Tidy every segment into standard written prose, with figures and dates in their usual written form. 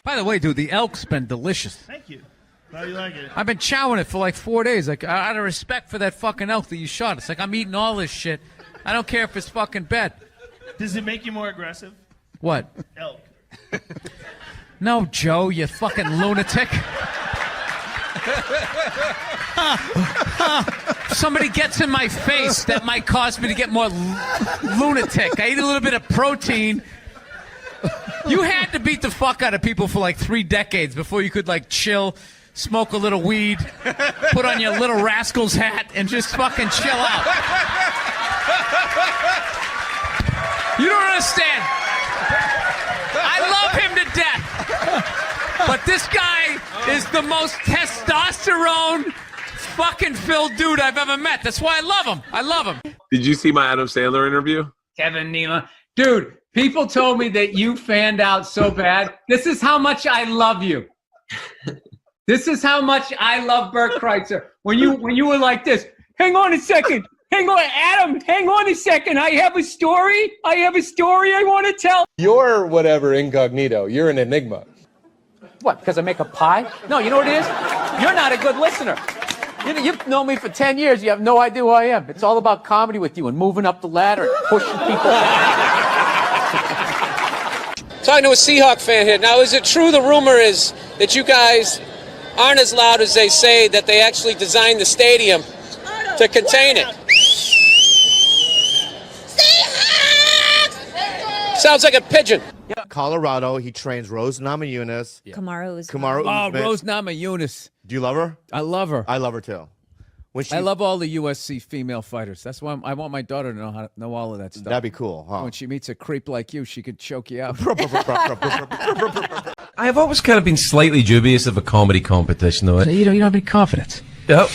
By the way, dude, the elk's been delicious. Thank you. How do you like it? I've been chowing it for like 4 days. Like, out of respect for that fucking elk that you shot. It's like I'm eating all this shit. I don't care if it's fucking bad. Does it make you more aggressive? What? Elk. No, Joe, you fucking lunatic. Somebody gets in my face, that might cause me to get more lunatic. I eat a little bit of protein. You had to beat the fuck out of people for like 3 decades before you could like chill, smoke a little weed, put on your Little Rascals hat, and just fucking chill out. You don't understand. I love him to death. But this guy is the most testosterone fucking filled dude I've ever met. That's why I love him. I love him. Did you see my Adam Sandler interview? Kevin Nealon. Dude, people told me that you fanned out so bad. This is how much I love you. This is how much I love Bert Kreischer. When you were like this, hang on a second. Hang on, Adam, hang on a second. I have a story I want to tell. You're whatever incognito. You're an enigma. What, because I make a pie? No, you know what it is? You're not a good listener. You've known me for 10 years. You have no idea who I am. It's all about comedy with you and moving up the ladder and pushing people out. Talking to a Seahawks fan here. Now, is it true the rumor is that you guys aren't as loud as they say, that they actually designed the stadium to contain it? Sounds like a pigeon. Yeah. Colorado, he trains Rose Namajunas. Yeah. Kamaru Usman. Oh, Rose Namajunas. Do you love her? I love her. I love her too. I love all the USC female fighters. That's why I want my daughter to know how to know all of that stuff. That'd be cool, huh? When she meets a creep like you, she could choke you out. I've always kind of been slightly dubious of a comedy competition, though. You don't have any confidence. No.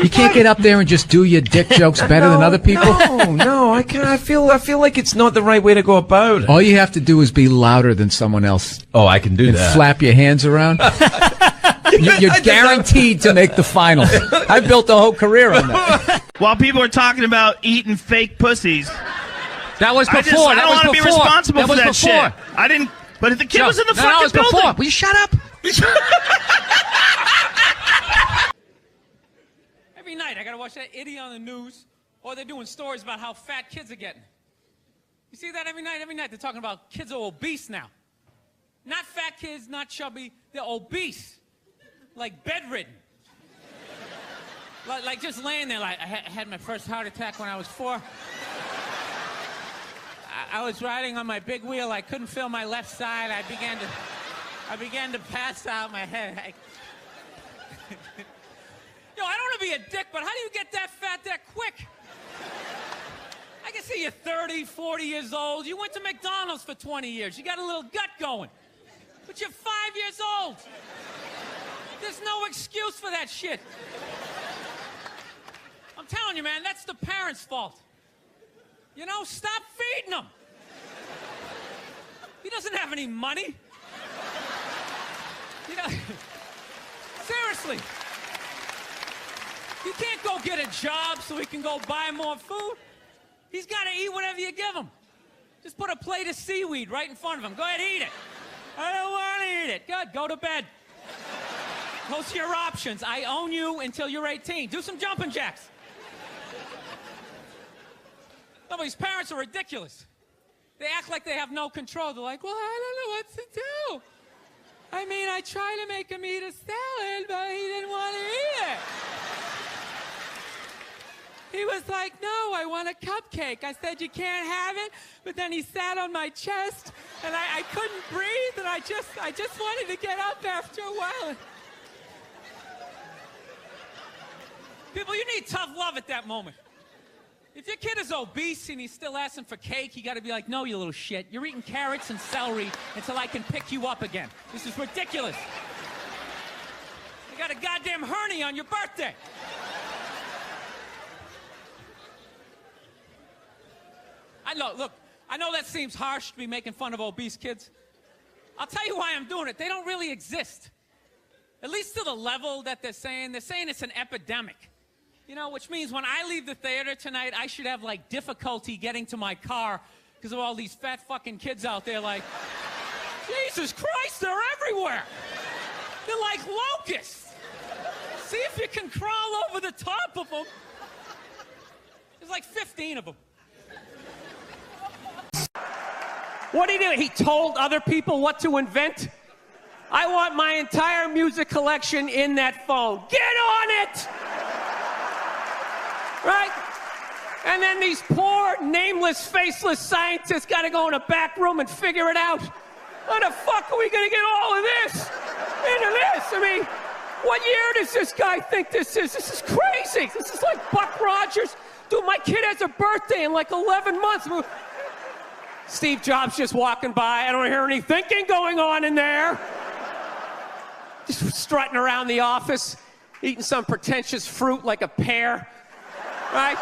You can't get up there and just do your dick jokes better than other people? No, I can't. I feel like it's not the right way to go about it. All you have to do is be louder than someone else. Oh, I can do and that. Flap your hands around. You're guaranteed to make the finals. I built a whole career on that. While people are talking about eating fake pussies. That was before. I don't want to be responsible for that shit. I didn't. But if the kid was in the fucking building. Before. Will you shut up? Every night I gotta watch that idiot on the news, or they're doing stories about how fat kids are getting. You see that every night? Every night they're talking about kids are obese now. Not fat kids, not chubby. They're obese, like bedridden. Like just laying there. Like I had my first heart attack when I was 4. I was riding on my big wheel. I couldn't feel my left side. I began to pass out. My head. Yo, I don't want to be a dick, but how do you get that fat that quick? I can see you're 30, 40 years old. You went to McDonald's for 20 years. You got a little gut going. But you're 5 years old. There's no excuse for that shit. I'm telling you, man, that's the parents' fault. You know, stop feeding him. He doesn't have any money. You know, seriously. You can't go get a job so he can go buy more food. He's got to eat whatever you give him. Just put a plate of seaweed right in front of him. Go ahead, eat it. I don't want to eat it. Good, go to bed. Those are your options. I own you until you're 18. Do some jumping jacks. No, but these parents are ridiculous. They act like they have no control. They're like, well, I don't know what to do. I mean, I tried to make him eat a salad, but he didn't want to eat it. He was like, no, I want a cupcake. I said, you can't have it. But then he sat on my chest, and I couldn't breathe, and I just wanted to get up after a while. People, you need tough love at that moment. If your kid is obese and he's still asking for cake, you got to be like, no, you little shit. You're eating carrots and celery until I can pick you up again. This is ridiculous. You got a goddamn hernia on your birthday. I know that seems harsh to be making fun of obese kids. I'll tell you why I'm doing it. They don't really exist. At least to the level that they're saying it's an epidemic. You know, which means when I leave the theater tonight, I should have, like, difficulty getting to my car because of all these fat fucking kids out there, like, Jesus Christ, they're everywhere. They're like locusts. See if you can crawl over the top of them. There's like 15 of them. What did he do? He told other people what to invent? I want my entire music collection in that phone. Get on it! Right? And then these poor, nameless, faceless scientists got to go in a back room and figure it out. How the fuck are we going to get all of this into this? I mean, what year does this guy think this is? This is crazy. This is like Buck Rogers. Dude, my kid has a birthday in like 11 months. Steve Jobs just walking by. I don't hear any thinking going on in there. Just strutting around the office, eating some pretentious fruit like a pear. Right?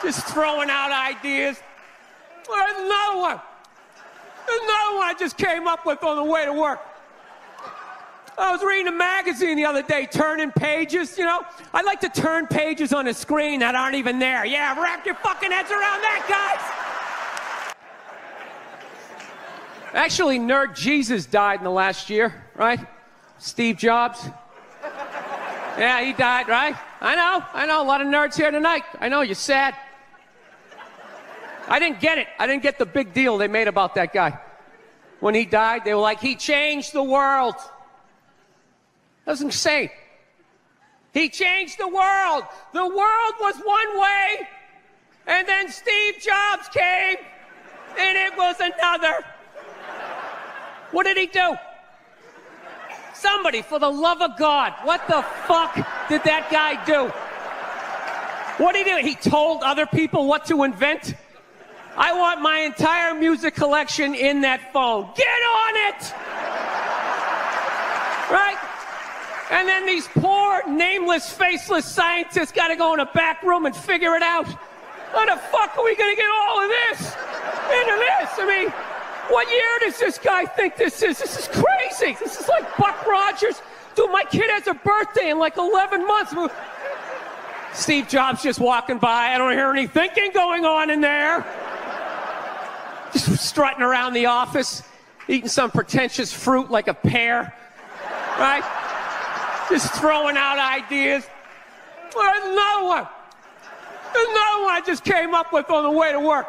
Just throwing out ideas. There's another one. There's another one I just came up with on the way to work. I was reading a magazine the other day, turning pages, you know? I like to turn pages on a screen that aren't even there. Yeah, wrap your fucking heads around that, guys! Actually, Nerd Jesus died in the last year, right? Steve Jobs. Yeah, he died, right? I know, a lot of nerds here tonight. I know, you're sad. I didn't get it. I didn't get the big deal they made about that guy. When he died, they were like, he changed the world. That's insane. He changed the world. The world was one way, and then Steve Jobs came, and it was another. What did he do? Somebody, for the love of God, what the fuck did that guy do? What did he do? He told other people what to invent? I want my entire music collection in that phone. Get on it! Right? And then these poor, nameless, faceless scientists got to go in a back room and figure it out. How the fuck are we going to get all of this into this? I mean, what year does this guy think this is? This is crazy. This is like Buck Rogers. Dude, my kid has a birthday in like 11 months. Steve Jobs just walking by. I don't hear any thinking going on in there. Just strutting around the office, eating some pretentious fruit like a pear. Right? Just throwing out ideas. There's another one. There's another one I just came up with on the way to work.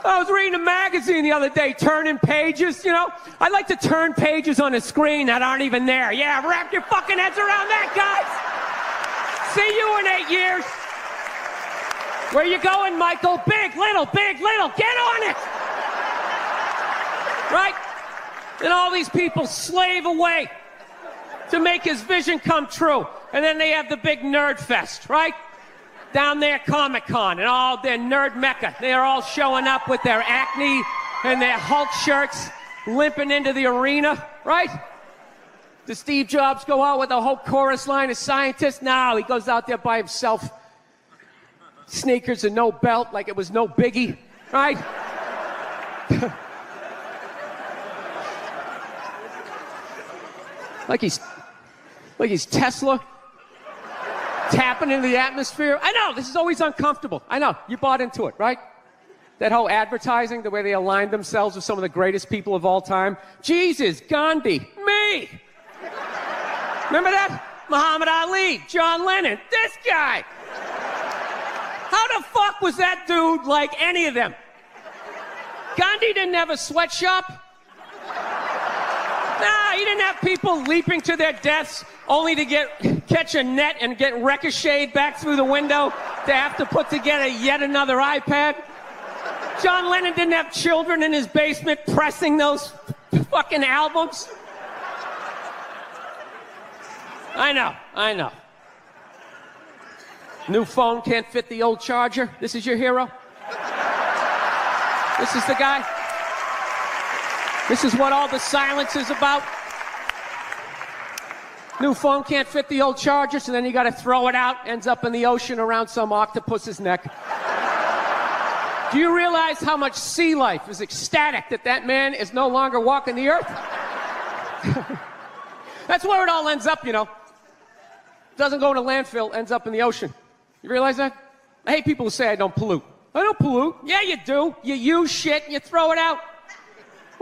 I was reading a magazine the other day, turning pages, you know? I like to turn pages on a screen that aren't even there. Yeah, wrap your fucking heads around that, guys! See you in 8 years. Where you going, Michael? Big, little, get on it! Right? And all these people slave away to make his vision come true. And then they have the big nerd fest, right? Down there, Comic-Con, and all their nerd mecca. They're all showing up with their Acne and their Hulk shirts, limping into the arena, right? Does Steve Jobs go out with a whole chorus line of scientists? No, he goes out there by himself. Sneakers and no belt, like it was no biggie, right? like he's Tesla. Tapping into the atmosphere. I know, this is always uncomfortable. I know, you bought into it, right? That whole advertising, the way they aligned themselves with some of the greatest people of all time. Jesus, Gandhi, me. Remember that? Muhammad Ali, John Lennon, this guy. How the fuck was that dude like any of them? Gandhi didn't have a sweatshop. Nah, he didn't have people leaping to their deaths only to catch a net and get ricocheted back through the window to have to put together yet another iPad. John Lennon didn't have children in his basement pressing those fucking albums. I know. New phone can't fit the old charger. This is your hero? This is the guy? This is what all the silence is about? New phone can't fit the old charger, so then you gotta throw it out, ends up in the ocean around some octopus's neck. Do you realize how much sea life is ecstatic that man is no longer walking the earth? That's where it all ends up, you know. Doesn't go in a landfill, ends up in the ocean. You realize that? I hate people who say I don't pollute. I don't pollute. Yeah, you do. You use shit and you throw it out.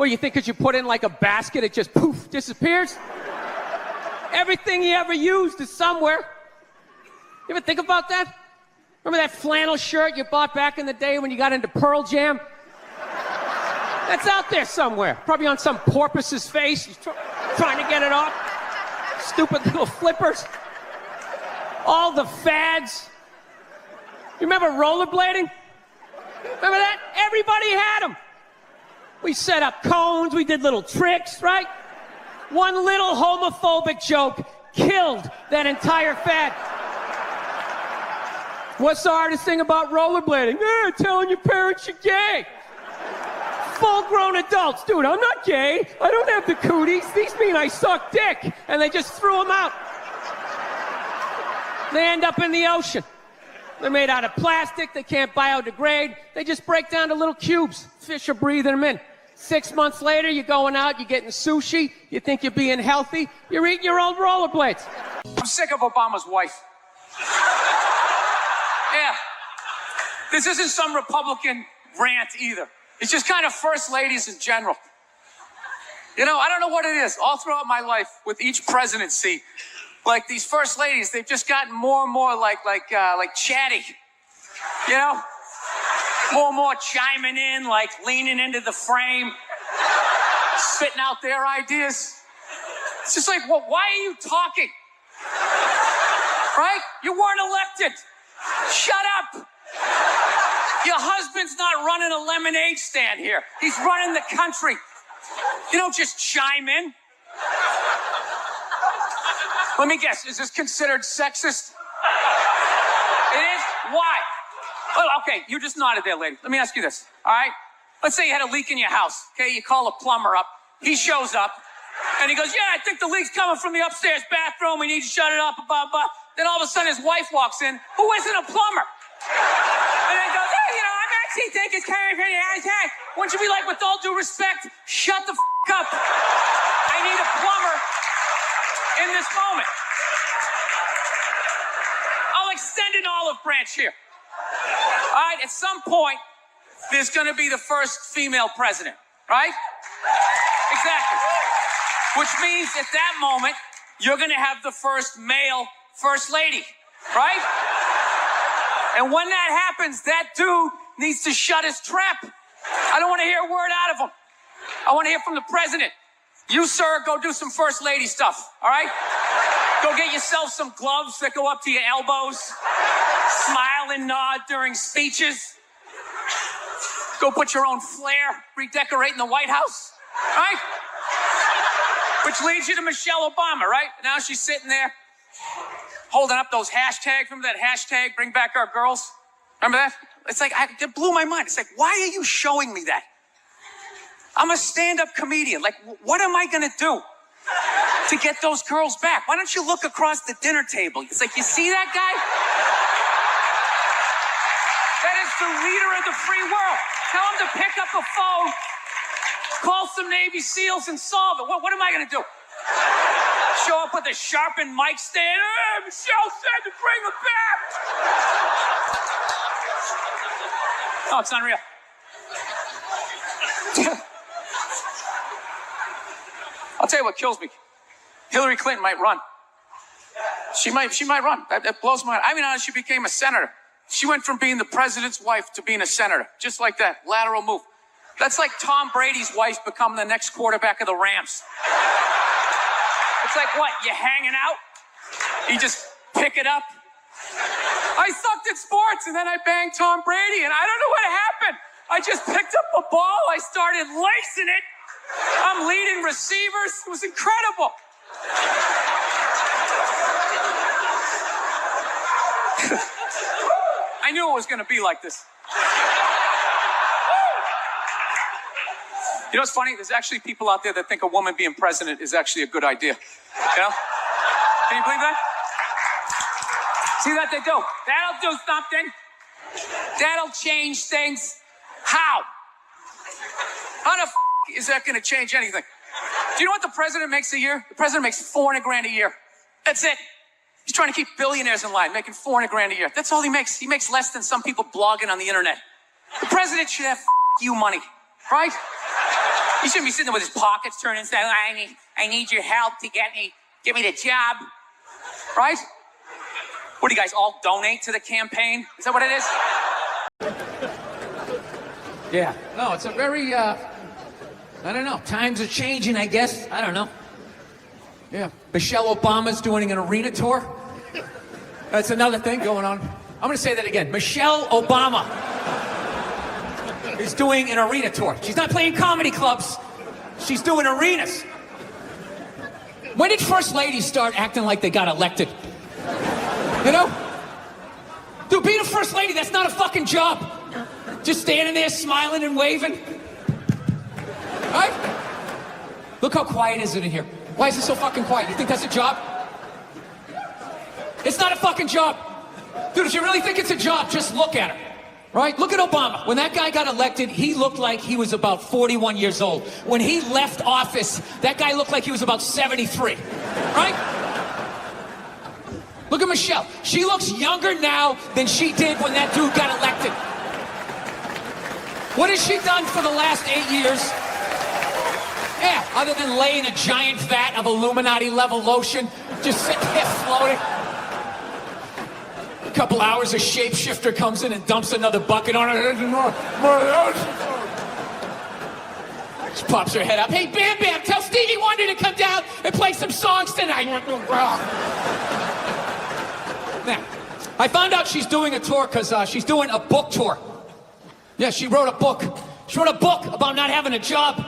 What do you think? Because you put in like a basket, it just poof, disappears? Everything you ever used is somewhere. You ever think about that? Remember that flannel shirt you bought back in the day when you got into Pearl Jam? That's out there somewhere. Probably on some porpoise's face. He's trying to get it off. Stupid little flippers. All the fads. You remember rollerblading? Remember that? Everybody had them. We set up cones. We did little tricks, right? One little homophobic joke killed that entire fad. What's the hardest thing about rollerblading? Telling your parents you're gay. Full-grown adults. Dude, I'm not gay. I don't have the cooties. These mean I suck dick. And they just threw them out. They end up in the ocean. They're made out of plastic. They can't biodegrade. They just break down to little cubes. Fish are breathing them in. 6 months later, you're going out, you're getting sushi. You think you're being healthy. You're eating your old rollerblades. I'm sick of Obama's wife. Yeah. This isn't some Republican rant either. It's just kind of first ladies in general. You know, I don't know what it is. All throughout my life, with each presidency, like these first ladies, they've just gotten more and more like chatty. You know? More and more chiming in, like leaning into the frame, spitting out their ideas. It's just like, well, why are you talking? Right? You weren't elected. Shut up. Your husband's not running a lemonade stand here. He's running the country. You don't just chime in. Let me guess, is this considered sexist? It is? Why? Oh, okay, you just nodded there, lady. Let me ask you this, all right? Let's say you had a leak in your house, okay? You call a plumber up. He shows up, and he goes, yeah, I think the leak's coming from the upstairs bathroom. We need to shut it up, blah, blah. Then all of a sudden his wife walks in, who isn't a plumber. And then goes, hey, you know, I'm actually thinking it's kind of wouldn't you be like, with all due respect, shut the up. I need a plumber in this moment. I'll extend an olive branch here. All right, at some point, there's going to be the first female president, right? Exactly. Which means at that moment, you're going to have the first male first lady, right? And when that happens, that dude needs to shut his trap. I don't want to hear a word out of him. I want to hear from the president. You, sir, go do some first lady stuff, all right? Go get yourself some gloves that go up to your elbows. Smile and nod during speeches. Go put your own flair redecorating the White House, right? Which leads you to Michelle Obama, right? Now she's sitting there holding up those hashtags. Remember that hashtag, bring back our girls? Remember that? It's like, it blew my mind. It's like, why are you showing me that? I'm a stand-up comedian. Like, what am I going to do to get those girls back? Why don't you look across the dinner table? It's like, you see that guy? That is the leader of the free world. Tell him to pick up the phone, call some Navy SEALs and solve it. What am I going to do? Show up with a sharpened mic stand? Hey, Michelle said to bring him back. Oh, it's unreal. I'll tell you what kills me. Hillary Clinton might run. She might run. That blows my mind. I mean, honestly, she became a senator. She went from being the president's wife to being a senator. Just like that. Lateral move. That's like Tom Brady's wife becoming the next quarterback of the Rams. It's like, what, you hanging out? You just pick it up? I sucked at sports, and then I banged Tom Brady, and I don't know what happened. I just picked up a ball. I started lacing it. I'm leading receivers. It was incredible. I knew it was going to be like this. You know what's funny? There's actually people out there that think a woman being president is actually a good idea. You know? Can you believe that? See that they do? That'll do something. That'll change things. How? How the is that going to change anything? Do you know what the president makes a year? The president makes $400,000 a year. That's it. He's trying to keep billionaires in line, making $400,000 a year. That's all he makes. He makes less than some people blogging on the internet. The president should have you money, right? He shouldn't be sitting there with his pockets turned and saying, I need your help to get me the job. Right? What do you guys all donate to the campaign? Is that what it is? Yeah. No, it's a very, I don't know. Times are changing, I guess. I don't know. Yeah. Michelle Obama's doing an arena tour. That's another thing going on. I'm going to say that again. Michelle Obama is doing an arena tour. She's not playing comedy clubs. She's doing arenas. When did first ladies start acting like they got elected? You know? Dude, being a first lady, that's not a fucking job. Just standing there smiling and waving. Right? Look how quiet is it in here. Why is it so fucking quiet? You think that's a job? It's not a fucking job. Dude, if you really think it's a job, just look at her. Right? Look at Obama. When that guy got elected, he looked like he was about 41 years old. When he left office, that guy looked like he was about 73. Right? Look at Michelle. She looks younger now than she did when that dude got elected. What has she done for the last 8 years? Yeah, other than laying a giant vat of Illuminati-level lotion, just sitting there floating. A couple hours, a shapeshifter comes in and dumps another bucket on her. She pops her head up. Hey, Bam Bam, tell Stevie Wonder to come down and play some songs tonight. Now, I found out she's doing a tour because she's doing a book tour. Yeah, she wrote a book. She wrote a book about not having a job.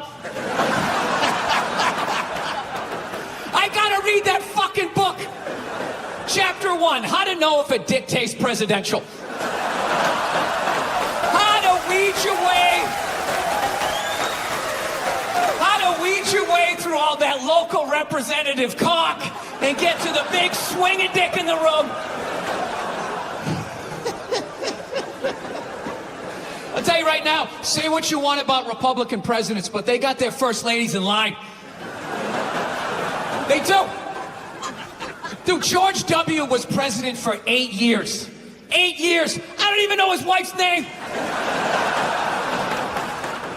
I gotta read that fucking book. Chapter 1, how to know if a dick tastes presidential. How to weed your way through all that local representative cock and get to the big swinging dick in the room. I'll tell you right now, say what you want about Republican presidents, but they got their first ladies in line. They do. Dude, George W. was president for 8 years. 8 years. I don't even know his wife's name.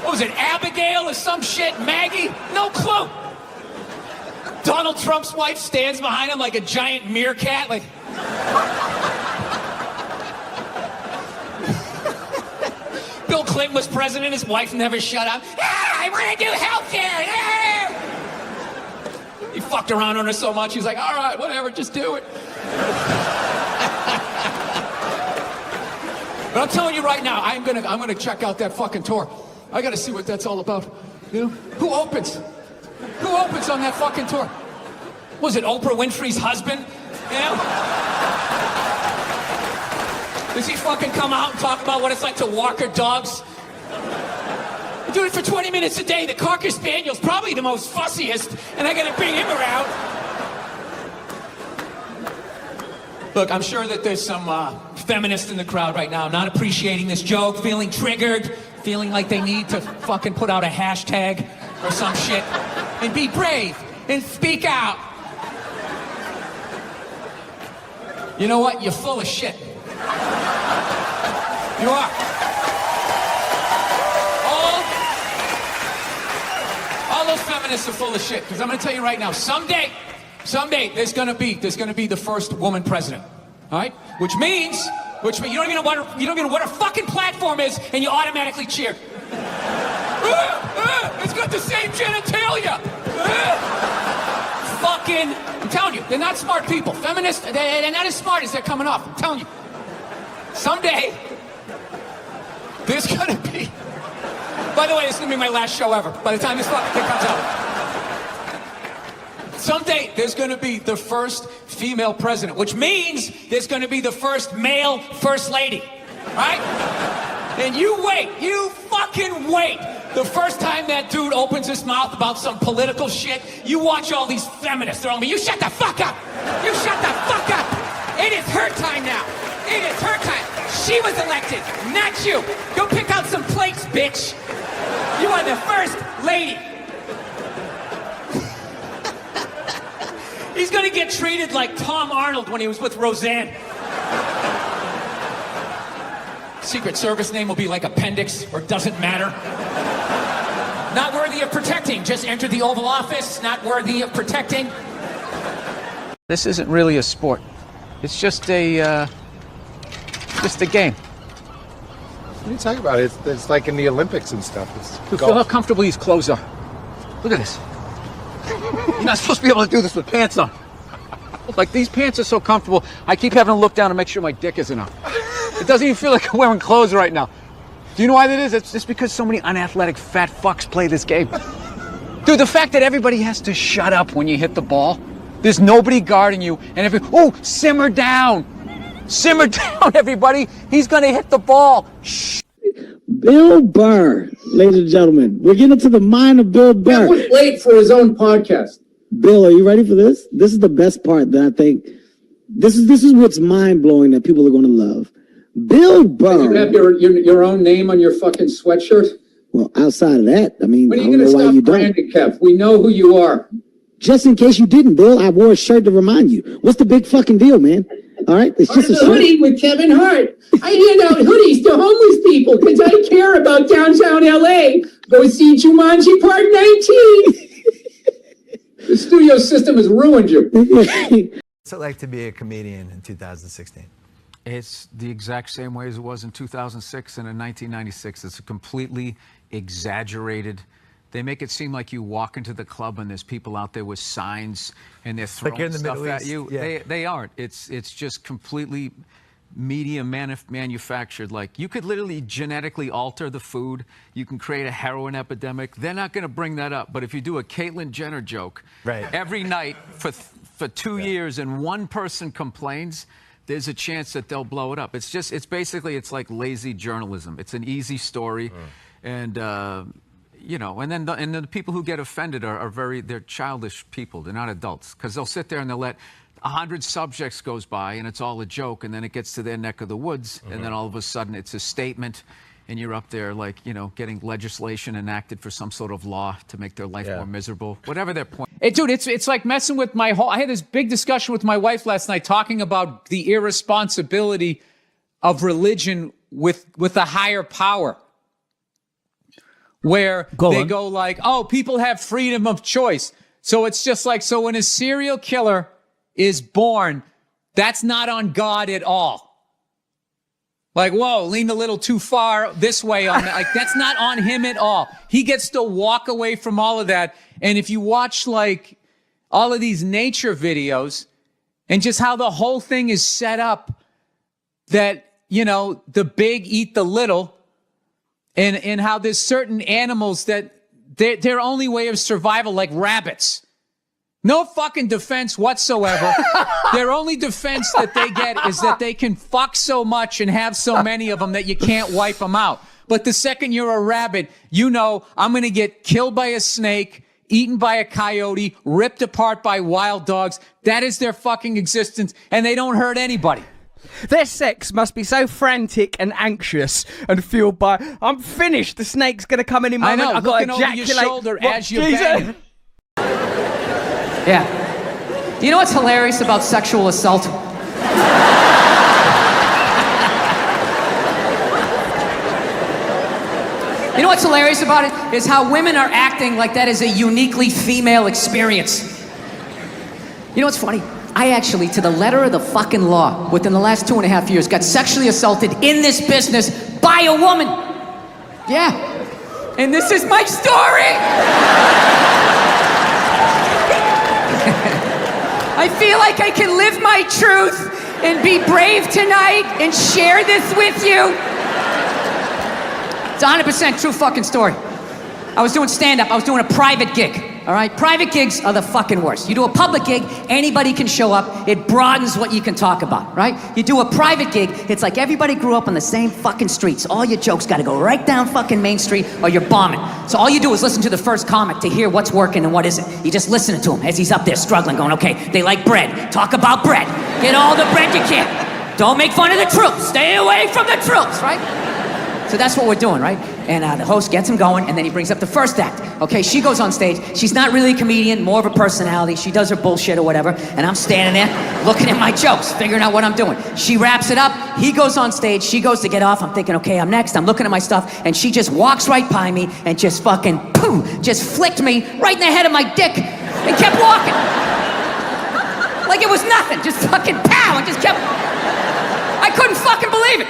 What was it, Abigail or some shit? Maggie? No clue. Donald Trump's wife stands behind him like a giant meerkat, like... Bill Clinton was president, his wife never shut up. Ah, I want to do healthcare. Ah! He fucked around on her so much, he's like, all right, whatever, just do it. But I'm telling you right now, I'm gonna check out that fucking tour. I gotta see what that's all about. You know? Who opens? Who opens on that fucking tour? Was it Oprah Winfrey's husband? You know? Does he fucking come out and talk about what it's like to walk her dogs? I do it for 20 minutes a day. The Cocker Spaniel's probably the most fussiest, and I gotta bring him around. Look, I'm sure that there's some feminists in the crowd right now not appreciating this joke, feeling triggered, feeling like they need to fucking put out a hashtag or some shit and be brave and speak out. You know what? You're full of shit. You are. All those feminists are full of shit. Because I'm going to tell you right now, someday, there's going to be the first woman president. All right? Which means you don't even know what her fucking platform is, and you automatically cheer. It's got the same genitalia. Fucking, I'm telling you, they're not smart people. Feminists, they're not as smart as they're coming off. I'm telling you. Someday, there's gonna be... By the way, this is gonna be my last show ever, by the time this fucking thing comes out. Someday, there's gonna be the first female president, which means there's gonna be the first male first lady, right? And you fucking wait. The first time that dude opens his mouth about some political shit, you watch all these feminists throwing me, you shut the fuck up! You shut the fuck up! It is her time now! It is her time. She was elected, not you. Go pick out some plates, bitch. You are the first lady. He's gonna get treated like Tom Arnold when he was with Roseanne. Secret Service name will be like Appendix or Doesn't Matter. Not worthy of protecting. Just entered the Oval Office. Not worthy of protecting. This isn't really a sport. It's just a game. What are you talking about? It's like in the Olympics and stuff. Dude, feel how comfortable these clothes are. Look at this. You're not supposed to be able to do this with pants on. Like, these pants are so comfortable, I keep having to look down to make sure my dick isn't up. It doesn't even feel like I'm wearing clothes right now. Do you know why that is? It's just because so many unathletic fat fucks play this game. Dude, the fact that everybody has to shut up when you hit the ball, there's nobody guarding you, and simmer down. Simmer down, everybody. He's gonna hit the ball. Shh. Bill Burr, ladies and gentlemen. We're getting to the mind of Bill Burr. Bill was late for his own podcast. Bill, are you ready for this? This is the best part that I think. This is what's mind-blowing that people are going to love. Bill Burr. You have your own name on your fucking sweatshirt? Well, outside of that, I mean, when are I you don't going know to why you stop don't. branding, Kev? We know who you are. Just in case you didn't, Bill, I wore a shirt to remind you. What's the big fucking deal, man? All right, it's just a shirt. Hoodie with Kevin Hart. I hand out hoodies to homeless people because I care about downtown LA. Go see Jumanji Part 19. The studio system has ruined you. What's it like to be a comedian in 2016? It's the exact same way as it was in 2006 and in 1996. It's a completely exaggerated. They make it seem like you walk into the club and there's people out there with signs and they're throwing you're in the stuff Middle at East. you. Yeah. They aren't. It's just completely media manufactured. Like, you could literally genetically alter the food. You can create a heroin epidemic. They're not going to bring that up. But if you do a Caitlyn Jenner joke every night for 2 years and one person complains, there's a chance that they'll blow it up. It's like lazy journalism. It's an easy story. And, and then the people who get offended they're childish people. They're not adults, because they'll sit there and they'll let 100 subjects goes by and it's all a joke, and then it gets to their neck of the woods, and then all of a sudden it's a statement, and you're up there like, getting legislation enacted for some sort of law to make their life more miserable, whatever their point. Dude, it's like messing with I had this big discussion with my wife last night talking about the irresponsibility of religion with a higher power. Where go like, oh, people have freedom of choice. So it's just like, so when a serial killer is born, that's not on God at all. Like, whoa, leaned a little too far this way on that. Like, that's not on him at all. He gets to walk away from all of that. And if you watch like all of these nature videos and just how the whole thing is set up, that, the big eat the little, and how there's certain animals that their only way of survival, like rabbits, no fucking defense whatsoever. Their only defense that they get is that they can fuck so much and have so many of them that you can't wipe them out. But the second you're a rabbit, I'm going to get killed by a snake, eaten by a coyote, ripped apart by wild dogs. That is their fucking existence, and they don't hurt anybody. Their sex must be so frantic and anxious and fueled by, I'm finished, the snake's going to come any moment. I know, I've got to looking over ejaculate. your shoulder as you're banging. Yeah. Do you know what's hilarious about sexual assault? You know what's hilarious about it? Is how women are acting like that is a uniquely female experience. You know what's funny? I actually, to the letter of the fucking law, within the last 2.5 years, got sexually assaulted in this business by a woman. Yeah. And this is my story. I feel like I can live my truth and be brave tonight and share this with you. It's a 100% true fucking story. I was doing stand-up. I was doing a private gig. All right? Private gigs are the fucking worst. You do a public gig, anybody can show up. It broadens what you can talk about, right? You do a private gig, it's like everybody grew up on the same fucking streets. All your jokes gotta go right down fucking Main Street or you're bombing. So all you do is listen to the first comic to hear what's working and what isn't. You just listen to him as he's up there struggling, going, okay, they like bread. Talk about bread. Get all the bread you can. Don't make fun of the troops. Stay away from the troops, right? So that's what we're doing, right? And the host gets him going, and then he brings up the first act. Okay, she goes on stage. She's not really a comedian, more of a personality. She does her bullshit or whatever, and I'm standing there looking at my jokes, figuring out what I'm doing. She wraps it up. He goes on stage. She goes to get off. I'm thinking, okay, I'm next. I'm looking at my stuff, and she just walks right by me and just fucking, boom, just flicked me right in the head of my dick and kept walking. Like it was nothing. Just fucking pow, and just kept... I couldn't fucking believe it.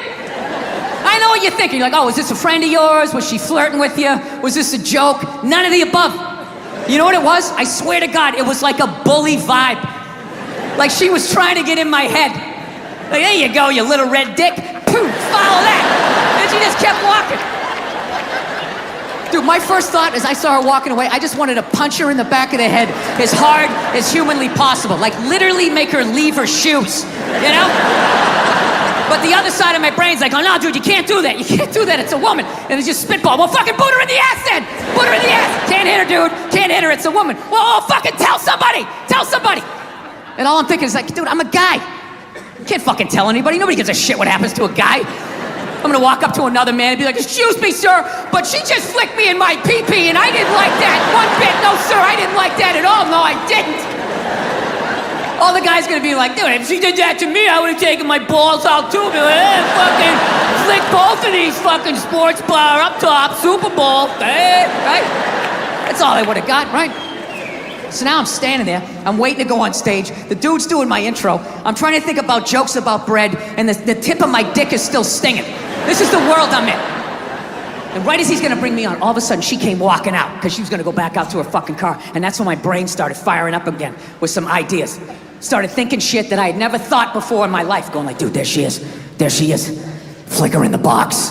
I know what you're thinking. You're like, oh, was this a friend of yours? Was she flirting with you? Was this a joke? None of the above. You know what it was? I swear to God, it was like a bully vibe. Like she was trying to get in my head. Like, there you go, you little red dick. Poof, follow that. And she just kept walking. Dude, my first thought as I saw her walking away, I just wanted to punch her in the back of the head as hard as humanly possible. Like literally make her leave her shoes, you know? But the other side of my brain's like, oh no, dude, you can't do that. You can't do that, it's a woman. And it's just spitball. Well, fucking boot her in the ass then. Boot her in the ass. Can't hit her, dude. Can't hit her, it's a woman. Well, fucking tell somebody. Tell somebody. And all I'm thinking is like, dude, I'm a guy. You can't fucking tell anybody. Nobody gives a shit what happens to a guy. I'm gonna walk up to another man and be like, excuse me, sir, but she just flicked me in my pee-pee and I didn't like that one bit. No, sir, I didn't like that at all. No, I didn't. All the guy's gonna be like, dude, if she did that to me, I would've taken my balls out too. Be like, hey, fucking flick both of these fucking sports bar up top, Super Bowl, hey, right? That's all I would've got, right? So now I'm standing there, I'm waiting to go on stage, the dude's doing my intro, I'm trying to think about jokes about bread, and the tip of my dick is still stinging. This is the world I'm in. And right as he's gonna bring me on, all of a sudden she came walking out, because she was gonna go back out to her fucking car, and that's when my brain started firing up again with some ideas. Started thinking shit that I had never thought before in my life, going like, dude, there she is, flick her in the box.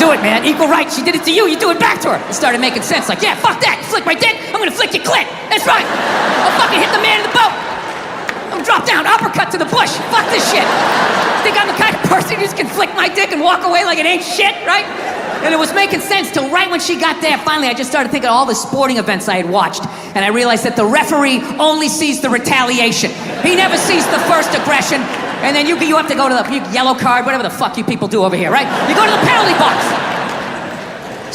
Do it, man, equal rights, she did it to you do it back to her. It started making sense, like, yeah, fuck that, you flick my dick, I'm gonna flick your clit, that's right. I'll fucking hit the man in the boat. I'm drop down, uppercut to the bush, fuck this shit. Think I'm the kind of person who just can flick my dick and walk away like it ain't shit, right? And it was making sense till right when she got there, finally I just started thinking of all the sporting events I had watched, and I realized that the referee only sees the retaliation. He never sees the first aggression, and then you have to go to the yellow card, whatever the fuck you people do over here, right? You go to the penalty box.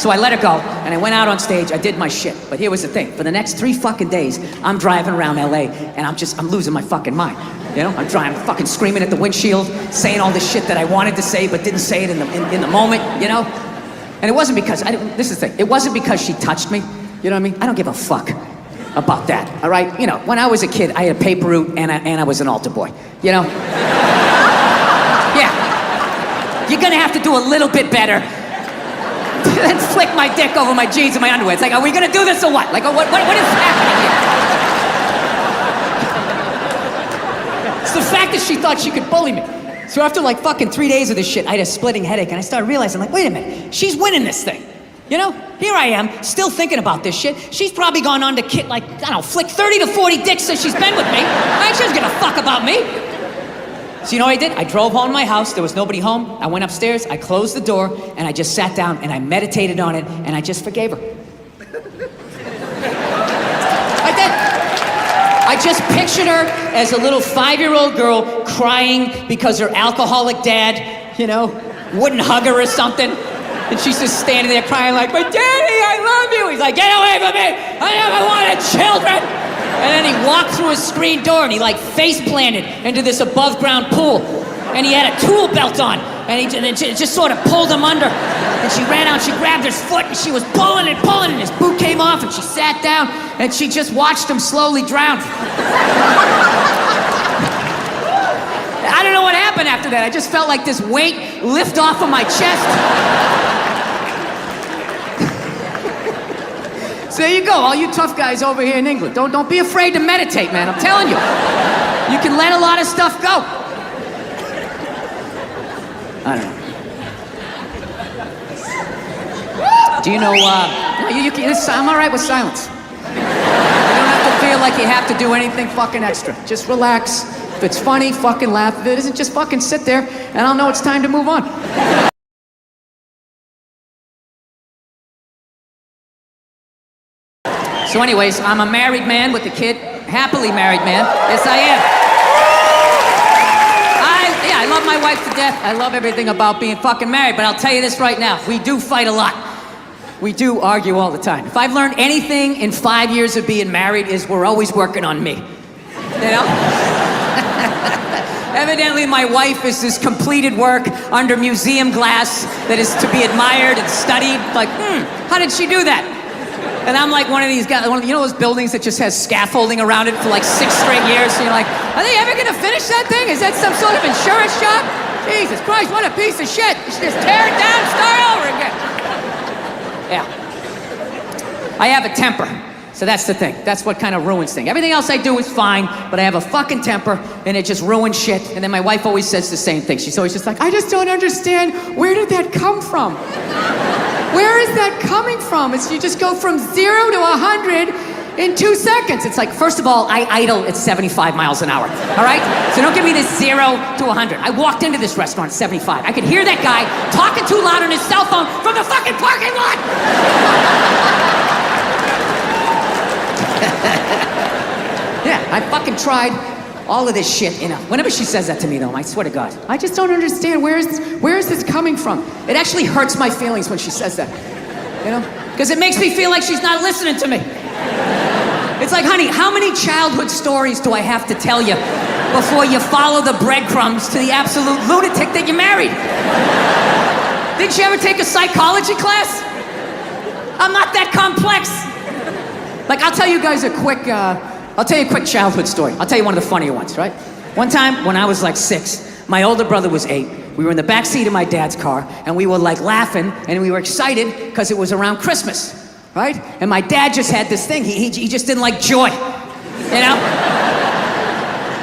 So I let her go, and I went out on stage, I did my shit. But here was the thing, for the next 3 fucking days, I'm driving around LA, and I'm losing my fucking mind. You know, I'm driving, fucking screaming at the windshield, saying all this shit that I wanted to say, but didn't say it in the moment, you know? And it wasn't because, this is the thing, it wasn't because she touched me, you know what I mean? I don't give a fuck about that, all right? You know, when I was a kid, I had a paper route and I was an altar boy, you know? Yeah. You're gonna have to do a little bit better than flick my dick over my jeans and my underwear. It's like, are we gonna do this or what? Like, what is happening here? It's the fact that she thought she could bully me. So after like fucking 3 days of this shit, I had a splitting headache, and I started realizing, like, wait a minute, she's winning this thing. You know, here I am, still thinking about this shit. She's probably gone on to like, I don't know, flick 30 to 40 dicks since she's been with me. Right? She doesn't give a fuck about me. So you know what I did? I drove home to my house, there was nobody home. I went upstairs, I closed the door, and I just sat down and I meditated on it, and I just forgave her. I did. I just pictured her as a little 5-year-old girl crying because her alcoholic dad, you know, wouldn't hug her or something. And she's just standing there crying like, but Daddy, I love you. He's like, get away from me. I never wanted children. And then he walked through a screen door and he like face planted into this above ground pool. And he had a tool belt on. And it just sort of pulled him under. And she ran out, she grabbed his foot, and she was pulling and pulling, and his boot came off, and she sat down, and she just watched him slowly drown. I don't know what happened after that. I just felt like this weight lift off of my chest. So there you go, all you tough guys over here in England. Don't be afraid to meditate, man, I'm telling you. You can let a lot of stuff go. I don't know. Do you know, I'm all right with silence. You don't have to feel like you have to do anything fucking extra. Just relax. If it's funny, fucking laugh. If it isn't, just fucking sit there, and I'll know it's time to move on. So anyways, I'm a married man with a kid. Happily married man. Yes, I am. I love my wife to death. I love everything about being fucking married, but I'll tell you this right now. We do fight a lot. We do argue all the time. If I've learned anything in 5 years of being married is we're always working on me. You know? Evidently, my wife is this completed work under museum glass that is to be admired and studied. Like, how did she do that? And I'm like one of these guys, you know those buildings that just has scaffolding around it for like 6 straight years? So you're like, are they ever gonna finish that thing? Is that some sort of insurance shop? Jesus Christ, what a piece of shit. You should just tear it down, start over again. Yeah. I have a temper. So that's the thing. That's what kind of ruins things. Everything else I do is fine, but I have a fucking temper, and it just ruins shit. And then my wife always says the same thing. She's always just like, I just don't understand. Where did that come from? Where is that coming from? It's you just go from 0 to 100 in 2 seconds. It's like, first of all, I idle at 75 miles an hour, all right? So don't give me this 0 to 100. I walked into this restaurant at 75. I could hear that guy talking too loud on his cell phone from the fucking parking lot. Yeah, I fucking tried all of this shit, you know. Whenever she says that to me, though, I swear to God, I just don't understand. Where is this coming from? It actually hurts my feelings when she says that, you know? Because it makes me feel like she's not listening to me. It's like, honey, how many childhood stories do I have to tell you before you follow the breadcrumbs to the absolute lunatic that you married? Didn't you ever take a psychology class? I'm not that complex. Like, I'll tell you guys a quick childhood story. I'll tell you one of the funnier ones, right? One time, when I was like 6, my older brother was 8. We were in the back seat of my dad's car, and we were like laughing, and we were excited because it was around Christmas, right? And my dad just had this thing. He just didn't like joy, you know?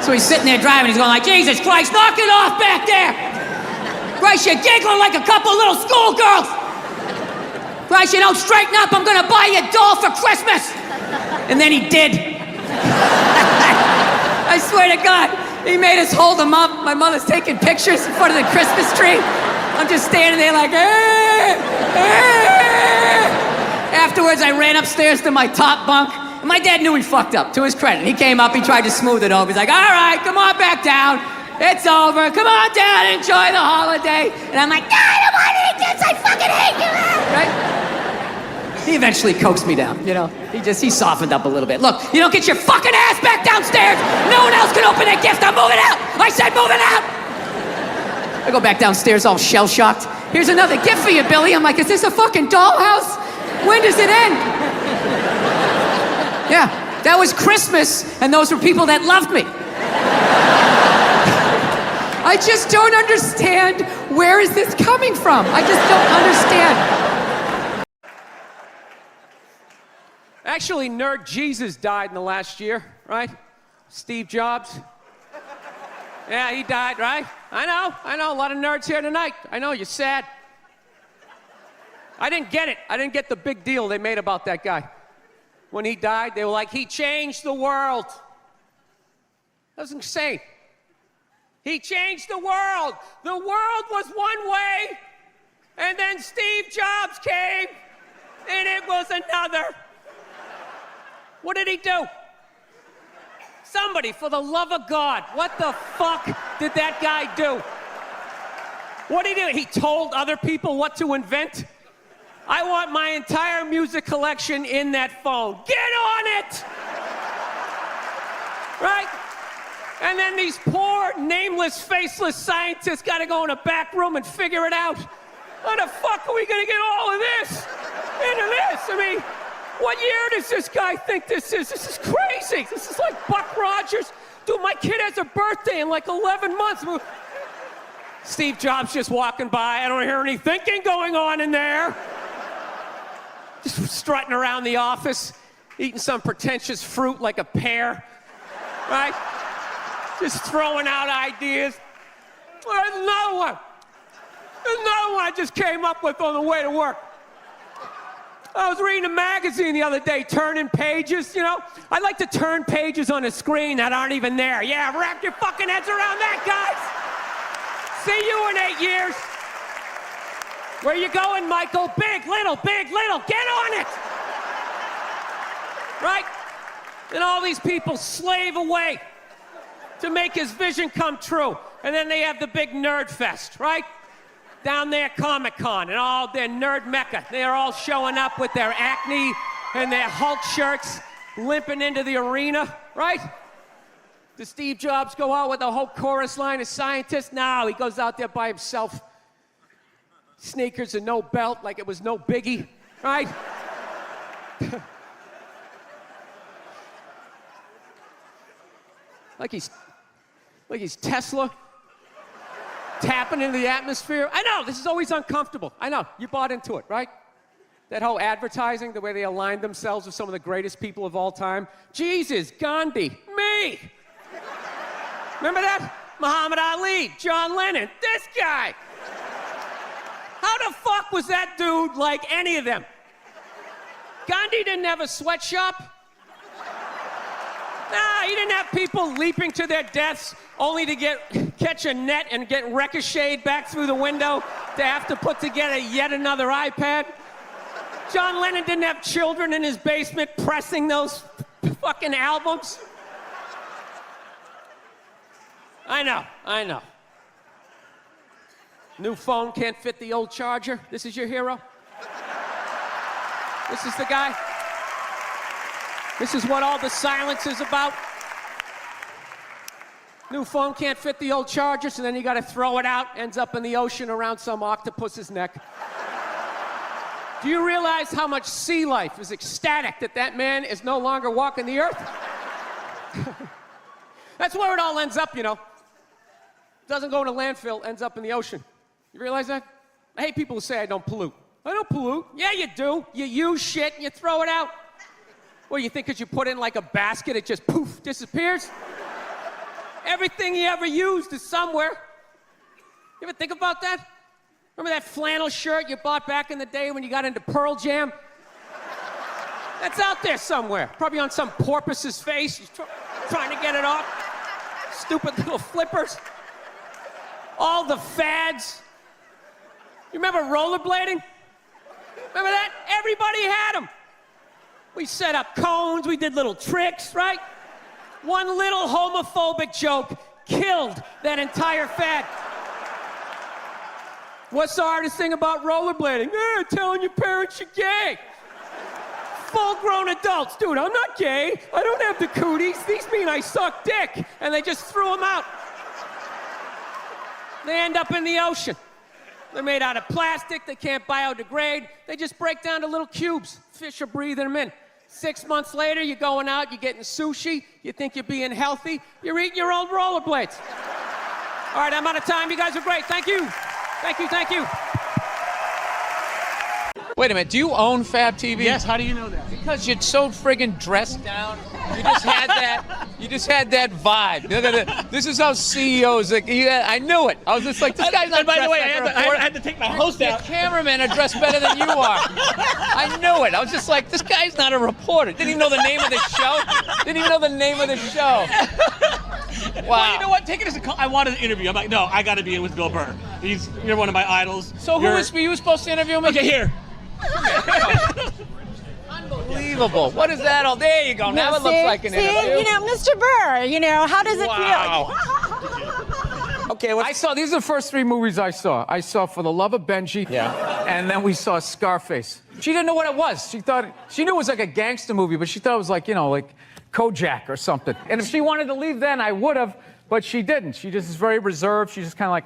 So he's sitting there driving. He's going like, Jesus Christ, knock it off back there! Christ, you're giggling like a couple little schoolgirls! Christ, you don't straighten up, I'm gonna buy you a doll for Christmas! And then he did. I swear to God, he made us hold him up. My mother's taking pictures in front of the Christmas tree. I'm just standing there like, Afterwards, I ran upstairs to my top bunk. And my dad knew he fucked up, to his credit. He came up, he tried to smooth it over. He's like, all right, come on back down. It's over. Come on down, enjoy the holiday. And I'm like, no, I don't want to eat this. I fucking hate you. Right? He eventually coaxed me down, you know. He softened up a little bit. Look, you don't get your fucking ass back downstairs. No one else can open that gift. I'm moving out. I said moving out. I go back downstairs all shell-shocked. Here's another gift for you, Billy. I'm like, is this a fucking dollhouse? When does it end? Yeah, that was Christmas, and those were people that loved me. I just don't understand. Where is this coming from? I just don't understand. Actually, Nerd Jesus died in the last year, right? Steve Jobs. Yeah, he died, right? I know, a lot of nerds here tonight. I know, you're sad. I didn't get it. I didn't get the big deal they made about that guy. When he died, they were like, he changed the world. That was insane. He changed the world. The world was one way, and then Steve Jobs came, and it was another. What did he do? Somebody, for the love of God, what the fuck did that guy do? What did he do? He told other people what to invent? I want my entire music collection in that phone. Get on it! Right? And then these poor, nameless, faceless scientists gotta go in a back room and figure it out. How the fuck are we gonna get all of this into this? I mean, what year does this guy think this is? This is crazy. This is like Buck Rogers. Dude, my kid has a birthday in like 11 months. Steve Jobs just walking by. I don't hear any thinking going on in there. Just strutting around the office, eating some pretentious fruit like a pear, right? Just throwing out ideas. There's another one. There's another one I just came up with on the way to work. I was reading a magazine the other day, turning pages, you know? I like to turn pages on a screen that aren't even there. Yeah, wrap your fucking heads around that, guys. See you in 8 years. Where you going, Michael? Big, little, get on it. Right? And all these people slave away to make his vision come true. And then they have the big nerd fest, right? Down there, Comic-Con, and all their nerd mecca. They're all showing up with their Acne and their Hulk shirts, limping into the arena, right? Does Steve Jobs go out with a whole chorus line of scientists? No, he goes out there by himself. Sneakers and no belt, like it was no biggie, right? like he's Tesla, tapping into the atmosphere. I know, this is always uncomfortable. I know, you bought into it, right? That whole advertising, the way they aligned themselves with some of the greatest people of all time. Jesus, Gandhi, me. Remember that? Muhammad Ali, John Lennon, this guy. How the fuck was that dude like any of them? Gandhi didn't have a sweatshop. Nah, he didn't have people leaping to their deaths only to catch a net and get ricocheted back through the window to have to put together yet another iPad. John Lennon didn't have children in his basement pressing those fucking albums. I know. New phone can't fit the old charger. This is your hero? This is the guy? This is what all the silence is about? New phone can't fit the old charger, so then you gotta throw it out, ends up in the ocean around some octopus's neck. Do you realize how much sea life is ecstatic that that man is no longer walking the earth? That's where it all ends up, you know. Doesn't go in a landfill, ends up in the ocean. You realize that? I hate people who say I don't pollute. I don't pollute. Yeah, you do. You use shit and you throw it out. Well, you think because you put it in like a basket, it just poof, disappears? Everything you ever used is somewhere. You ever think about that? Remember that flannel shirt you bought back in the day when you got into Pearl Jam? That's out there somewhere. Probably on some porpoise's face. He's trying to get it off. Stupid little flippers. All the fads. You remember rollerblading? Remember that? Everybody had them. We set up cones, we did little tricks, right? One little homophobic joke killed that entire fad. What's the hardest thing about rollerblading? Telling your parents you're gay. Full-grown adults. Dude, I'm not gay. I don't have the cooties. These mean I suck dick. And they just threw them out. They end up in the ocean. They're made out of plastic. They can't biodegrade. They just break down to little cubes. Fish are breathing them in. 6 months later, you're going out, you're getting sushi. You think you're being healthy. You're eating your old rollerblades. All right, I'm out of time. You guys are great. Thank you. Thank you. Wait a minute, do you own Fab TV? Yes, how do you know that? Because you're so friggin' dressed down. You just had that vibe. This is how CEOs, like, I knew it. I was just like, this guy's not. And by the way, I had to take my host out. The cameramen are dressed better than you are. I knew it. I was just like, this guy's not a reporter. Didn't even know the name of the show. Wow. Well, you know what? Take it as a call. I wanted an interview. I'm like, no, I got to be in with Bill Burr. You're one of my idols. So who was you supposed to interview him? Okay, here. Unbelievable. What is that? Oh, there you go. Now it looks like an interview. You know, Mr. Burr, how does it feel? Okay, these are the first 3 movies I saw. I saw For the Love of Benji. Yeah. And then we saw Scarface. She didn't know what it was. She knew it was like a gangster movie, but she thought it was like, like Kojak or something. And if she wanted to leave then, I would have, but she didn't. She just is very reserved. She's just kind of like,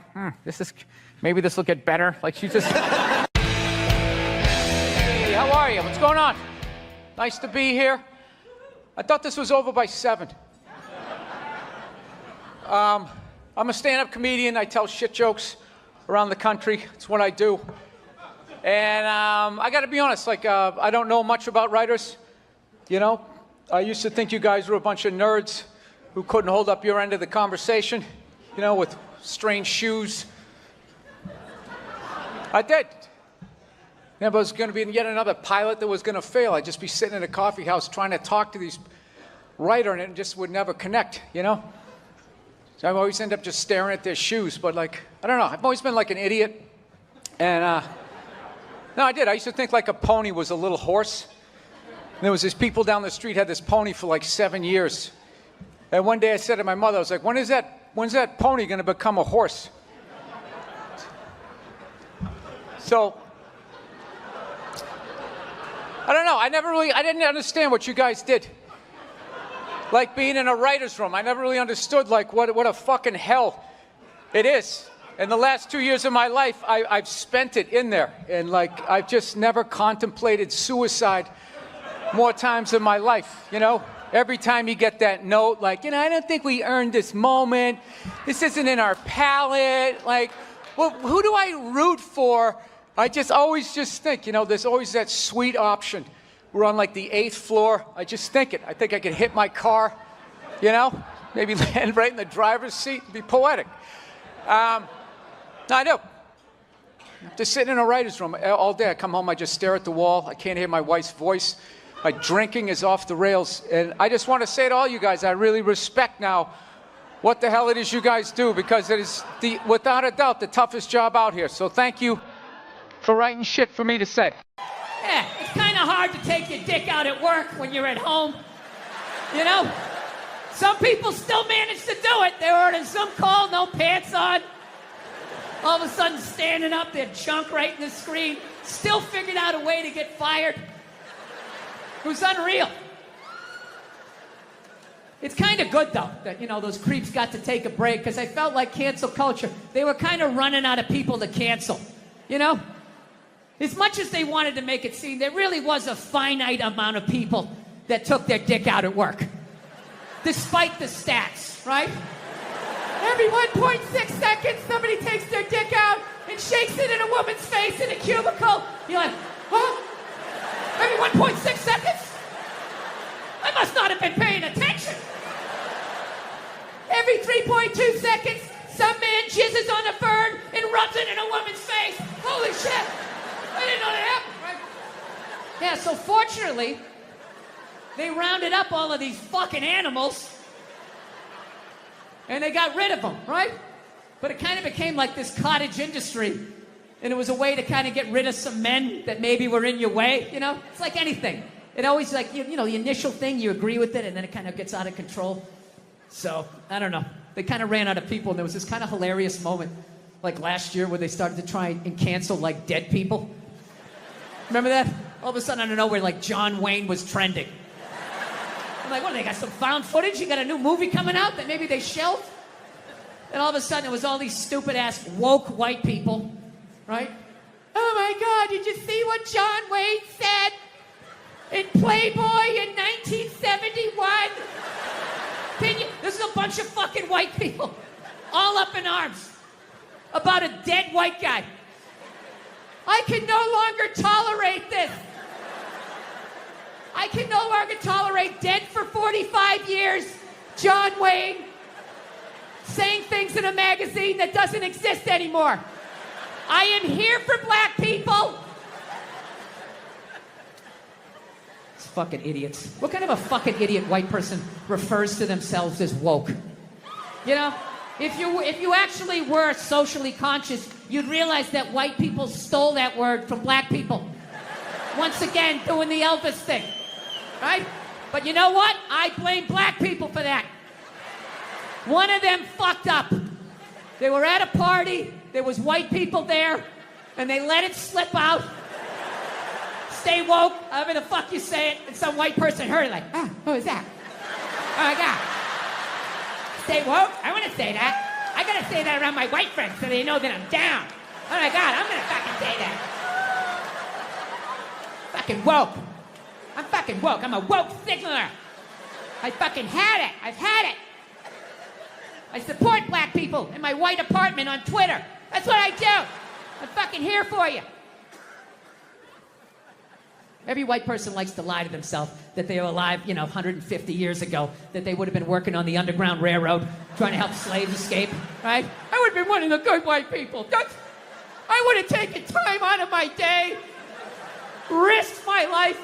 maybe this will get better. Like she just... Hey, how are you? What's going on? Nice to be here. I thought this was over by 7. I'm a stand-up comedian. I tell shit jokes around the country. It's what I do. And I got to be honest, I don't know much about writers. I used to think you guys were a bunch of nerds who couldn't hold up your end of the conversation, with strange shoes. I did. If I was going to be yet another pilot that was going to fail, I'd just be sitting in a coffee house trying to talk to these writer and it just would never connect, So I always end up just staring at their shoes, but I don't know. I've always been like an idiot. And, no, I did. I used to think like a pony was a little horse. And there was these people down the street had this pony for like 7 years. And one day I said to my mother, I was like, when is that when's that pony going to become a horse? So, I don't know. I didn't understand what you guys did. Like being in a writer's room. I never really understood like what a fucking hell it is. And the last 2 years of my life, I've spent it in there. And like, I've just never contemplated suicide more times in my life, you know? Every time you get that note, like, you know, I don't think we earned this moment. This isn't in our palette. Like, well, who do I root for? I just always just think, you know, there's always that sweet option. We're on like the 8th floor. I just think it. I think I could hit my car, you know? Maybe land right in the driver's seat and be poetic. I do. Just sitting in a writer's room all day. I come home, I just stare at the wall. I can't hear my wife's voice. My drinking is off the rails. And I just want to say to all you guys, I really respect now what the hell it is you guys do, because it is, without a doubt, the toughest job out here. So thank you for writing shit for me to say. Yeah, it's kind of hard to take your dick out at work when you're at home. You know? Some people still manage to do it. They were on some call, no pants on. All of a sudden standing up, their junk right in the screen. Still figured out a way to get fired. It was unreal. It's kind of good, though, that, you know, those creeps got to take a break, because I felt like cancel culture, they were kind of running out of people to cancel, you know? As much as they wanted to make it seem, there really was a finite amount of people that took their dick out at work. Despite the stats, right? Every 1.6 seconds, somebody takes their dick out and shakes it in a woman's face in a cubicle. You're like, huh? Every 1.6 seconds? I must not have been paying attention. Every 3.2 seconds, some man jizzes on a bird and rubs it in a woman's face. Holy shit. I didn't know that happened, right? Yeah, so fortunately, they rounded up all of these fucking animals and they got rid of them, right? But it kind of became like this cottage industry, and it was a way to kind of get rid of some men that maybe were in your way, you know? It's like anything. It always, like, you know, the initial thing, you agree with it, and then it kind of gets out of control. So, I don't know. They kind of ran out of people, and there was this kind of hilarious moment, like last year, where they started to try and cancel, like, dead people. Remember that? All of a sudden, I don't know, where, like, John Wayne was trending. I'm like, what, they got some found footage? You got a new movie coming out that maybe they shelved? And all of a sudden, it was all these stupid-ass woke white people, right? Oh, my God, did you see what John Wayne said in Playboy in 1971? This is a bunch of fucking white people, all up in arms, about a dead white guy. I can no longer tolerate this. I can no longer tolerate dead for 45 years, John Wayne, saying things in a magazine that doesn't exist anymore. I am here for black people. It's fucking idiots. What kind of a fucking idiot white person refers to themselves as woke? You know, if you actually were socially conscious, you'd realize that white people stole that word from black people. Once again, doing the Elvis thing, right? But you know what? I blame black people for that. One of them fucked up. They were at a party, there was white people there, and they let it slip out. Stay woke, however the fuck you say it, and some white person heard it like, ah, who is that? Oh my God. Stay woke? I want to say that. I gotta say that around my white friends so they know that I'm down. Oh my God, I'm gonna fucking say that. Fucking woke. I'm fucking woke. I'm a woke signaler. I fucking had it. I've had it. I support black people in my white apartment on Twitter. That's what I do. I'm fucking here for you. Every white person likes to lie to themselves that they were alive, you know, 150 years ago, that they would have been working on the Underground Railroad, trying to help slaves escape, right? I would have been one of the good white people. I would have taken time out of my day, risked my life.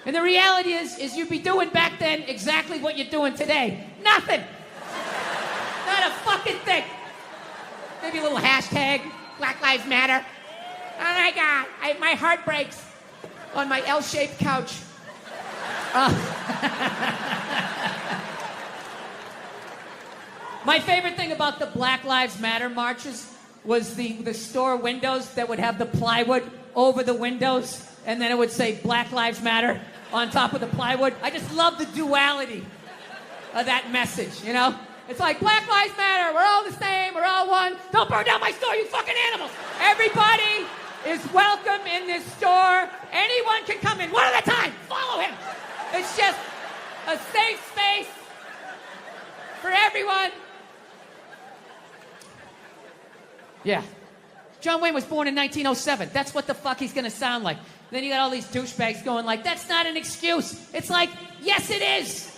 And the reality is you'd be doing back then exactly what you're doing today. Nothing. Not a fucking thing. Maybe a little hashtag, Black Lives Matter. Oh my God, my heart breaks on my L-shaped couch. My favorite thing about the Black Lives Matter marches was the store windows that would have the plywood over the windows, and then it would say Black Lives Matter on top of the plywood. I just love the duality of that message, you know? It's like, Black Lives Matter, we're all the same, we're all one. Don't burn down my store, you fucking animals. Everybody is welcome in this store. Anyone can come in, one at a time, follow him. It's just a safe space for everyone. Yeah. John Wayne was born in 1907. That's what the fuck he's gonna sound like. Then you got all these douchebags going like, that's not an excuse. It's like, yes it is.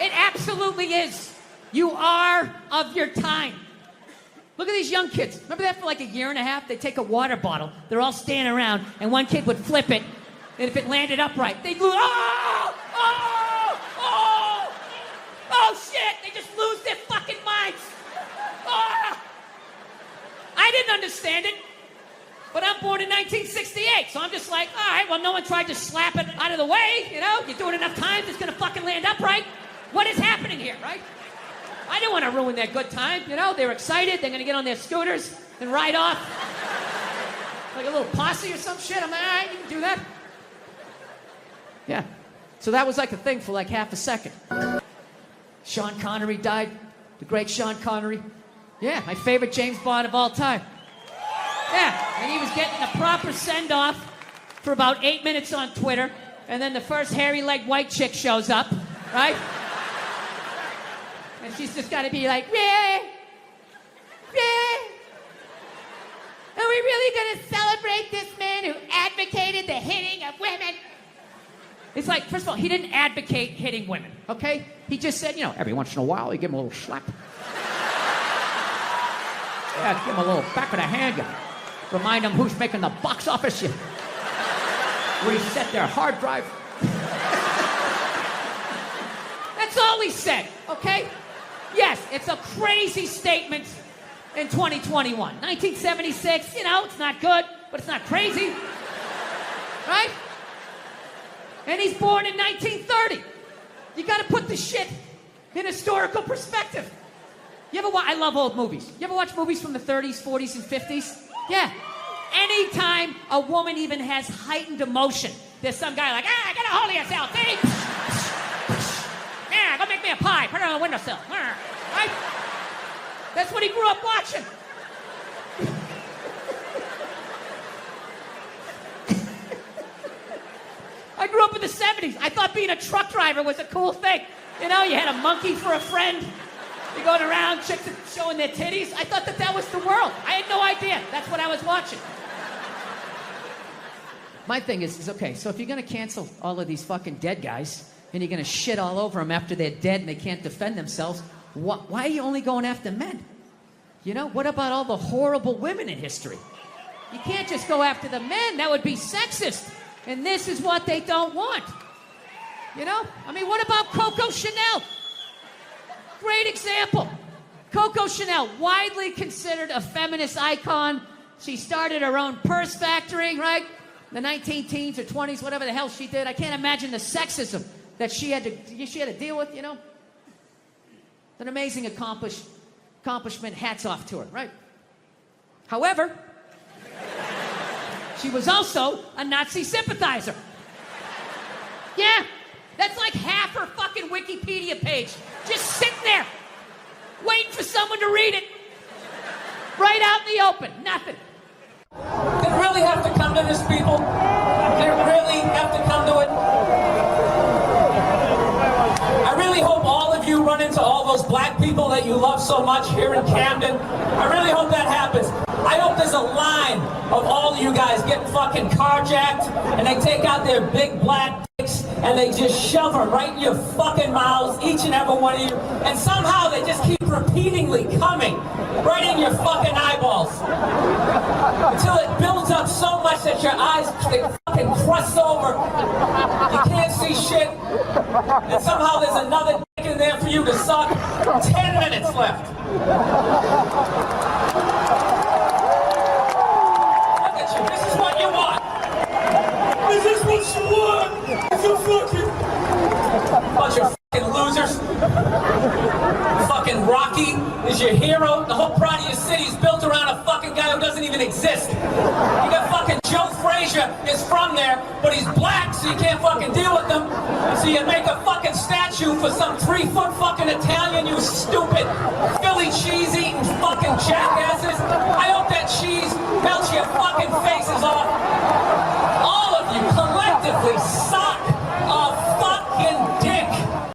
It absolutely is. You are of your time. Look at these young kids. Remember that for like a year and a half? They'd take a water bottle, they're all standing around, and one kid would flip it, and if it landed upright, they'd lose, oh shit, they just lose their fucking minds. I didn't understand it, but I'm born in 1968, so I'm just like, all right, well, no one tried to slap it out of the way, you know? You do it enough times, it's gonna fucking land upright. What is happening here, right? I didn't want to ruin their good time, you know? They were excited, they're gonna get on their scooters and ride off. Like a little posse or some shit. I'm like, all right, you can do that. Yeah. So that was like a thing for like half a second. Sean Connery died, the great Sean Connery. Yeah, my favorite James Bond of all time. Yeah, and he was getting a proper send-off for about 8 minutes on Twitter, and then the first hairy-legged white chick shows up, right? And she's just got to be like, really? Really? Are we really going to celebrate this man who advocated the hitting of women? It's like, first of all, he didn't advocate hitting women, okay? He just said, you know, every once in a while, you give him a little slap. Yeah, give him a little back of the hand. You remind them who's making the box office. You reset their hard drive. That's all he said, okay? Yes, it's a crazy statement in 2021. 1976, you know, it's not good, but it's not crazy. Right? And he's born in 1930. You gotta put the shit in historical perspective. You ever watch, I love old movies. You ever watch movies from the 30s, 40s, and 50s? Yeah. Anytime a woman even has heightened emotion, there's some guy like, get a hold of yourself, see? Yeah, go make me a pie, put it on the windowsill. Right? That's what he grew up watching. I grew up in the 70s. I thought being a truck driver was a cool thing. You know, you had a monkey for a friend. You're going around, chicks showing their titties. I thought that was the world. I had no idea. That's what I was watching. My thing is okay, so if you're going to cancel all of these fucking dead guys, and you're going to shit all over them after they're dead and they can't defend themselves, why are you only going after men? You know, what about all the horrible women in history? You can't just go after the men. That would be sexist. And this is what they don't want. You know? I mean, what about Coco Chanel? Great example. Coco Chanel, widely considered a feminist icon. She started her own purse factory, right? The 19-teens or 20s, whatever the hell she did. I can't imagine the sexism that she had to deal with, you know? An amazing accomplishment. Hats off to her, right? However, she was also a Nazi sympathizer. Yeah, that's like half her fucking Wikipedia page. Just sitting there, waiting for someone to read it. Right out in the open, nothing. They really have to come to this, people. They really have to come to it. I really hope all of you run into all those black people that you love so much here in Camden. I really hope that happens. I hope there's a line of all of you guys getting fucking carjacked and they take out their big black dicks and they just shove them right in your fucking mouths, each and every one of you, and somehow they just keep repeatedly coming right in your fucking eyeballs until it builds up so much that your eyes, they fucking crust over. You can't see shit, and somehow there's another dick in there for you to suck. 10 minutes left. Look at you. This is what you want. This is what you want. It's a fucking bunch of fucking losers. Fucking Rocky is your hero. The whole pride of your city is built around a fucking guy who doesn't even exist. You got fucking Joe Frazier is from there, but he's black, so you can't fucking deal with him. So you make a fucking statue for some 3-foot fucking Italian, you stupid Philly cheese-eating fucking jackasses. I hope that cheese melts your fucking faces off. All of you collectively suck a fucking dick.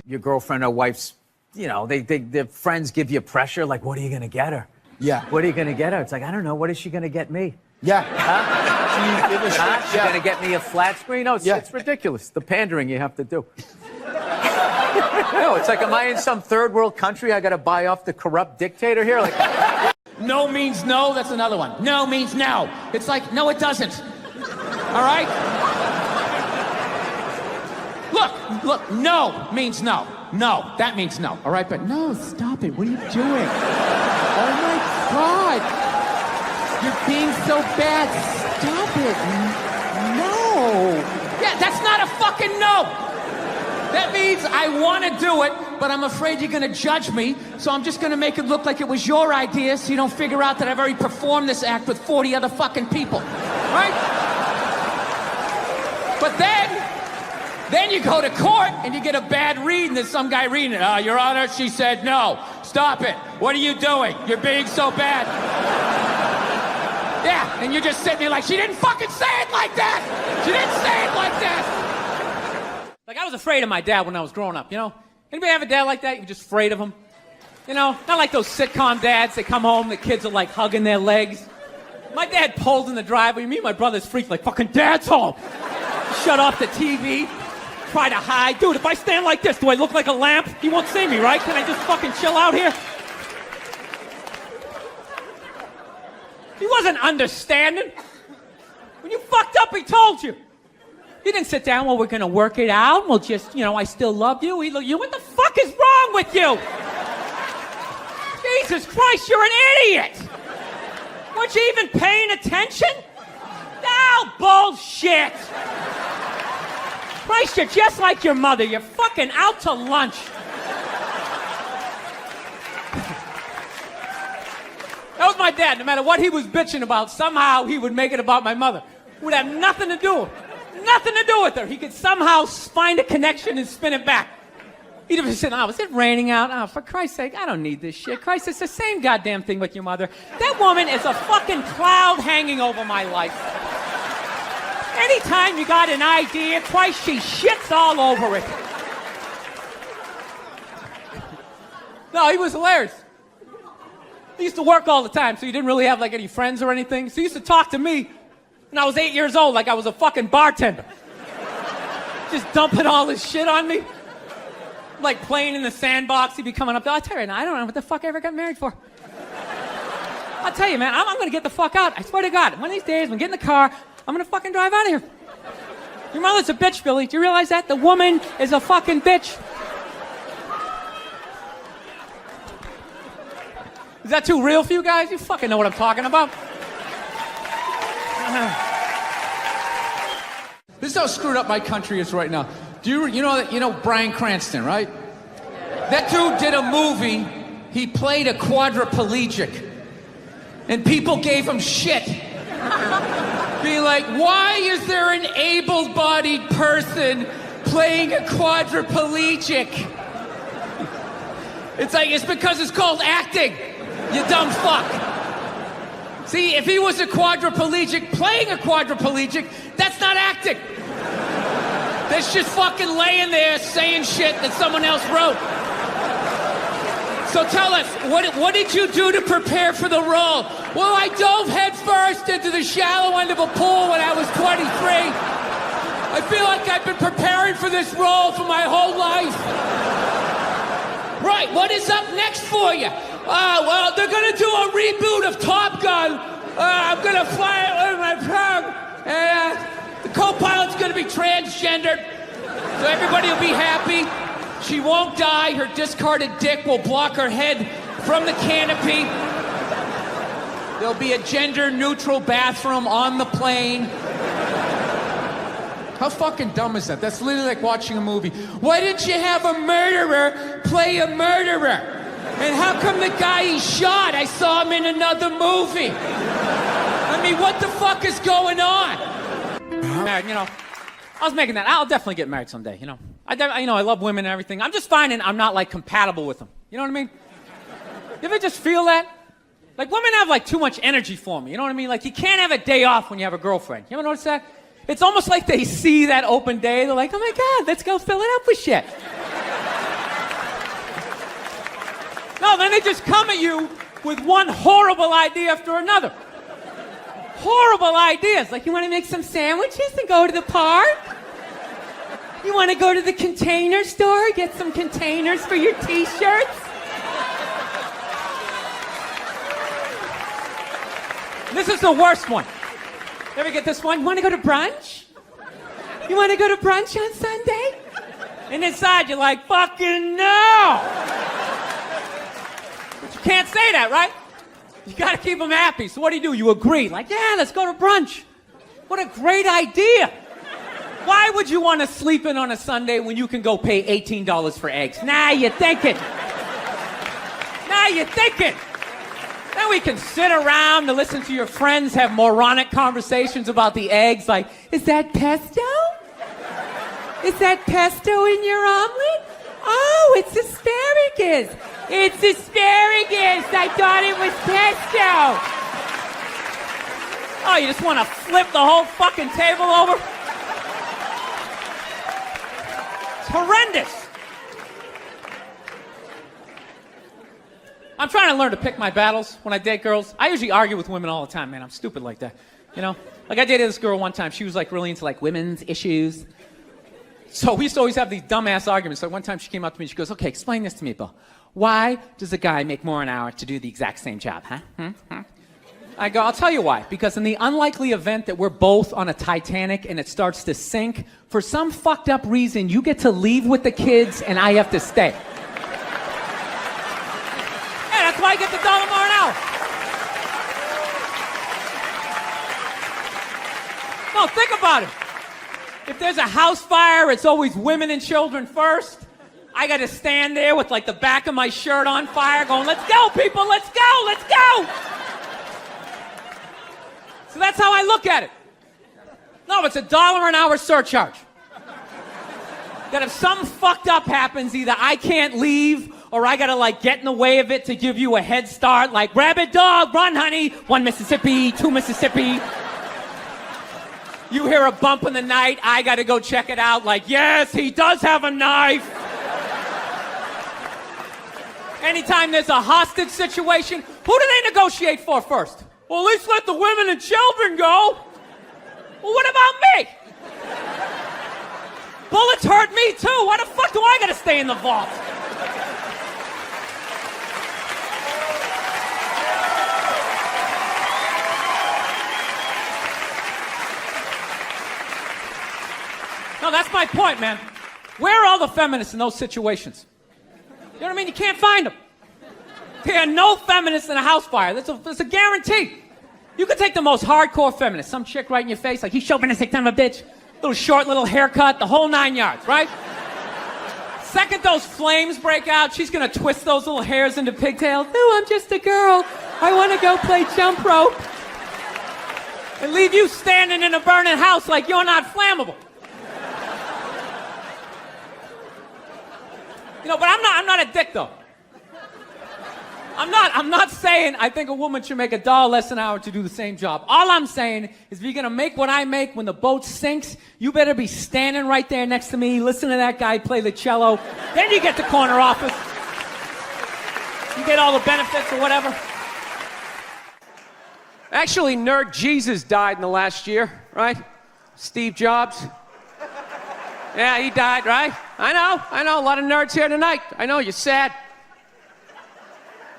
Your girlfriend or wife's, you know, their friends give you pressure, like, what are you gonna get her? Yeah. What are you gonna get her? It's like, I don't know, what is she gonna get me? Yeah. Huh? She's gonna get me a flat screen? No, it's ridiculous. The pandering you have to do. No, it's like, am I in some third world country? I gotta buy off the corrupt dictator here? Like, No means no, that's another one. No means no. It's like, no, it doesn't. All right? Look, no means no. No, that means no. All right, but no, stop it. What are you doing? Oh my God. You're being so bad. Stop it. No. Yeah, that's not a fucking no. That means I want to do it, but I'm afraid you're going to judge me, so I'm just going to make it look like it was your idea so you don't figure out that I've already performed this act with 40 other fucking people. Right? But then you go to court and you get a bad read and there's some guy reading it. Your Honor, she said no. Stop it. What are you doing? You're being so bad. Yeah, and you're just sitting there like, she didn't fucking say it like that. She didn't say it like that. Like, I was afraid of my dad when I was growing up, you know? Anybody have a dad like that? You're just afraid of him? You know, not like those sitcom dads. They come home, the kids are like hugging their legs. My dad pulled in the driveway. Me and my brother's freaked like, fucking dad's home. Shut off the TV. Try to hide. Dude, if I stand like this, do I look like a lamp? He won't see me, right? Can I just fucking chill out here? He wasn't understanding. When you fucked up, he told you. He didn't sit down, well, we're going to work it out. We'll just, you know, I still love you. He looked, what the fuck is wrong with you? Jesus Christ, you're an idiot. Weren't you even paying attention? No, bullshit. Christ, you're just like your mother. You're fucking out to lunch. That was my dad. No matter what he was bitching about, somehow he would make it about my mother. It would have nothing to do with her. He could somehow find a connection and spin it back. He'd have said, oh, is it raining out? Oh, for Christ's sake, I don't need this shit. Christ, it's the same goddamn thing with your mother. That woman is a fucking cloud hanging over my life. Anytime you got an idea, Christ, she shits all over it. No, he was hilarious. He used to work all the time, so he didn't really have like any friends or anything. So he used to talk to me when I was 8 years old like I was a fucking bartender. Just dumping all his shit on me. Like playing in the sandbox, he'd be coming up there. I'll tell you now, I don't know what the fuck I ever got married for. I'll tell you, man, I'm gonna get the fuck out. I swear to God, one of these days, when I get in the car, I'm gonna fucking drive out of here. Your mother's a bitch, Billy. Do you realize that? The woman is a fucking bitch. Is that too real for you guys? You fucking know what I'm talking about. This is how screwed up my country is right now. You know Bryan Cranston, right? That dude did a movie. He played a quadriplegic. And people gave him shit. Being like, why is there an able-bodied person playing a quadriplegic? It's like, it's because it's called acting, you dumb fuck. See, if he was a quadriplegic playing a quadriplegic, that's not acting. That's just fucking laying there saying shit that someone else wrote. So tell us, what did you do to prepare for the role? Well, I dove headfirst into the shallow end of a pool when I was 23. I feel like I've been preparing for this role for my whole life. Right, what is up next for you? Well, they're gonna do a reboot of Top Gun. I'm gonna fly it with my tongue. And the co-pilot's gonna be transgendered. So everybody will be happy. She won't die. Her discarded dick will block her head from the canopy. There'll be a gender-neutral bathroom on the plane. How fucking dumb is that? That's literally like watching a movie. Why didn't you have a murderer play a murderer? And how come the guy he shot, I saw him in another movie? I mean, what the fuck is going on? Married, you know, I was making that. I'll definitely get married someday, you know. I love women and everything. I'm just finding I'm not, like, compatible with them. You know what I mean? You ever just feel that? Like, women have, like, too much energy for me. You know what I mean? Like, you can't have a day off when you have a girlfriend. You ever notice that? It's almost like they see that open day. They're like, oh, my God, let's go fill it up with shit. No, then they just come at you with one horrible idea after another. Horrible ideas. Like, you want to make some sandwiches and go to the park? You want to go to the container store, get some containers for your t-shirts? This is the worst one. You ever get this one? You want to go to brunch? You want to go to brunch on Sunday? And inside you're like, fucking no! But you can't say that, right? You gotta keep them happy. So what do? You agree. Like, yeah, let's go to brunch. What a great idea. Why would you want to sleep in on a Sunday when you can go pay $18 for eggs? Now you're thinking. Now you're thinking. Then we can sit around and listen to your friends have moronic conversations about the eggs. Like, is that pesto? Is that pesto in your omelet? Oh, it's asparagus. It's asparagus. I thought it was pesto. Oh, you just want to flip the whole fucking table over? It's horrendous. I'm trying to learn to pick my battles when I date girls. I usually argue with women all the time, man. I'm stupid like that. You know? Like, I dated this girl one time. She was, like, really into, like, women's issues. So we used to always have these dumbass arguments. So one time she came up to me and she goes, okay, explain this to me, Bill. Why does a guy make more an hour to do the exact same job, huh? I go, I'll tell you why. Because in the unlikely event that we're both on a Titanic and it starts to sink, for some fucked up reason, you get to leave with the kids and I have to stay. Yeah, that's why I get the $1 more an hour. No, think about it. If there's a house fire, it's always women and children first. I got to stand there with, like, the back of my shirt on fire going, let's go, people, let's go, let's go. So that's how I look at it. No, it's $1 an hour surcharge. That if something fucked up happens, either I can't leave or I got to, like, get in the way of it to give you a head start, like, rabid dog, run, honey, 1 Mississippi, 2 Mississippi. You hear a bump in the night, I got to go check it out, like, yes, he does have a knife. Anytime there's a hostage situation, who do they negotiate for first? Well, at least let the women and children go. Well, what about me? Bullets hurt me too. Why the fuck do I gotta stay in the vault? No, that's my point, man. Where are all the feminists in those situations? You know what I mean? You can't find them. There are no feminists in a house fire. That's a guarantee. You could take the most hardcore feminist, some chick right in your face, like, he's chauvinistic son of a bitch, little short, little haircut, the whole 9 yards, right? Second those flames break out, she's gonna twist those little hairs into pigtails. No, I'm just a girl. I want to go play jump rope. And leave you standing in a burning house like you're not flammable. You know, but I'm not a dick, though. I'm not saying I think a woman should make $1 less an hour to do the same job. All I'm saying is if you're gonna make what I make when the boat sinks, you better be standing right there next to me, listen to that guy play the cello. Then you get the corner office. You get all the benefits or whatever. Actually, Nerd Jesus died in the last year, right? Steve Jobs. Yeah, he died, right? I know, a lot of nerds here tonight. I know, you're sad.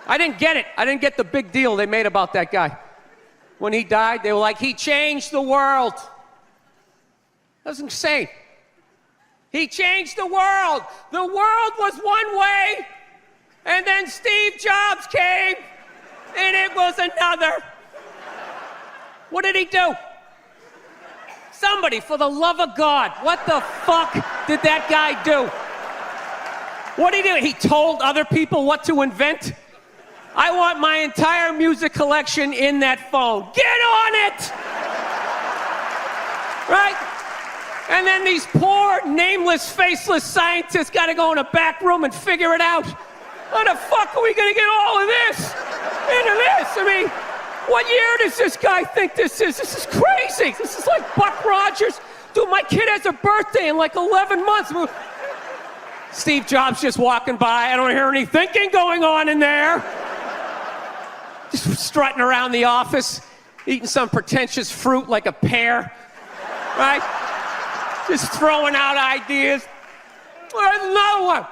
I didn't get it. I didn't get the big deal they made about that guy. When he died, they were like, he changed the world. That was insane. He changed the world. The world was one way, and then Steve Jobs came, and it was another. What did he do? Somebody, for the love of God, what the fuck did that guy do? What did he do? He told other people what to invent? I want my entire music collection in that phone. Get on it! Right? And then these poor, nameless, faceless scientists got to go in a back room and figure it out. How the fuck are we going to get all of this into this? I mean, what year does this guy think this is? This is crazy. This is like Buck Rogers. Dude, my kid has a birthday in like 11 months. Steve Jobs just walking by. I don't hear any thinking going on in there. Just strutting around the office, eating some pretentious fruit like a pear, right? Just throwing out ideas. There's another one.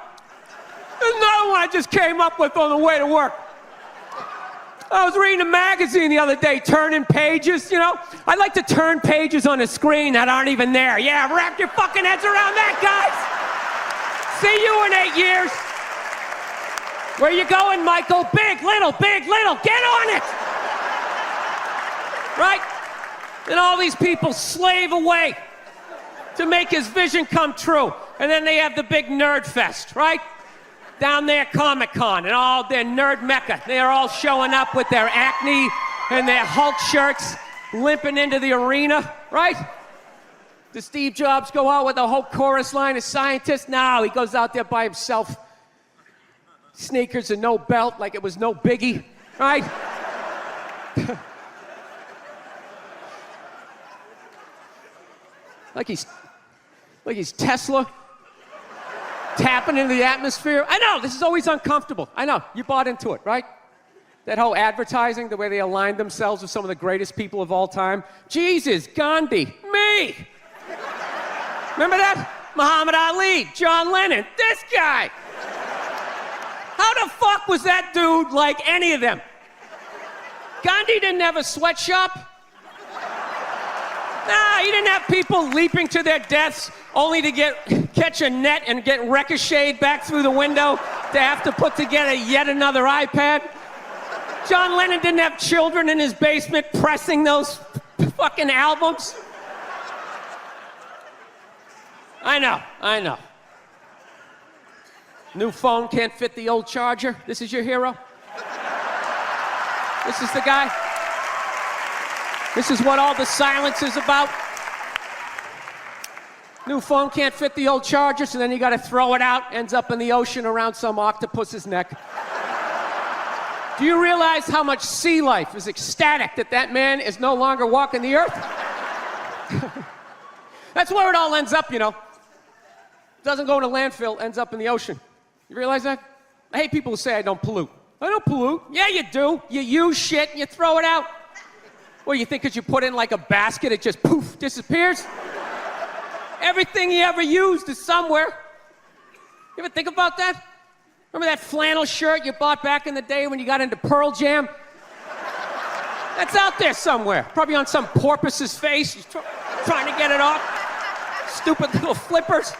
There's another one I just came up with on the way to work. I was reading a magazine the other day, turning pages, you know? I like to turn pages on a screen that aren't even there. Yeah, wrap your fucking heads around that, guys. See you in 8 years. Where you going, Michael? Big, little, get on it! Right? And all these people slave away to make his vision come true. And then they have the big nerd fest, right? Down there, Comic-Con, and all their nerd mecca. They're all showing up with their Acne and their Hulk shirts, limping into the arena, right? Does Steve Jobs go out with a whole chorus line of scientists? No, he goes out there by himself. Sneakers and no belt, like it was no biggie, right? like he's Tesla, tapping into the atmosphere. I know, this is always uncomfortable. I know, you bought into it, right? That whole advertising, the way they aligned themselves with some of the greatest people of all time. Jesus, Gandhi, me. Remember that? Muhammad Ali, John Lennon, this guy. How the fuck was that dude like any of them? Gandhi didn't have a sweatshop. Nah, he didn't have people leaping to their deaths only to catch a net and get ricocheted back through the window to have to put together yet another iPad. John Lennon didn't have children in his basement pressing those fucking albums. I know. New phone can't fit the old charger. This is your hero? This is the guy? This is what all the silence is about? New phone can't fit the old charger, so then you gotta throw it out, ends up in the ocean around some octopus's neck. Do you realize how much sea life is ecstatic that man is no longer walking the earth? That's where it all ends up, you know. Doesn't go in a landfill, ends up in the ocean. You realize that? I hate people who say I don't pollute. I don't pollute. Yeah, you do. You use shit and you throw it out. Well, you think because you put it in like a basket, it just poof, disappears? Everything you ever used is somewhere. You ever think about that? Remember that flannel shirt you bought back in the day when you got into Pearl Jam? That's out there somewhere. Probably on some porpoise's face. He's trying to get it off. Stupid little flippers.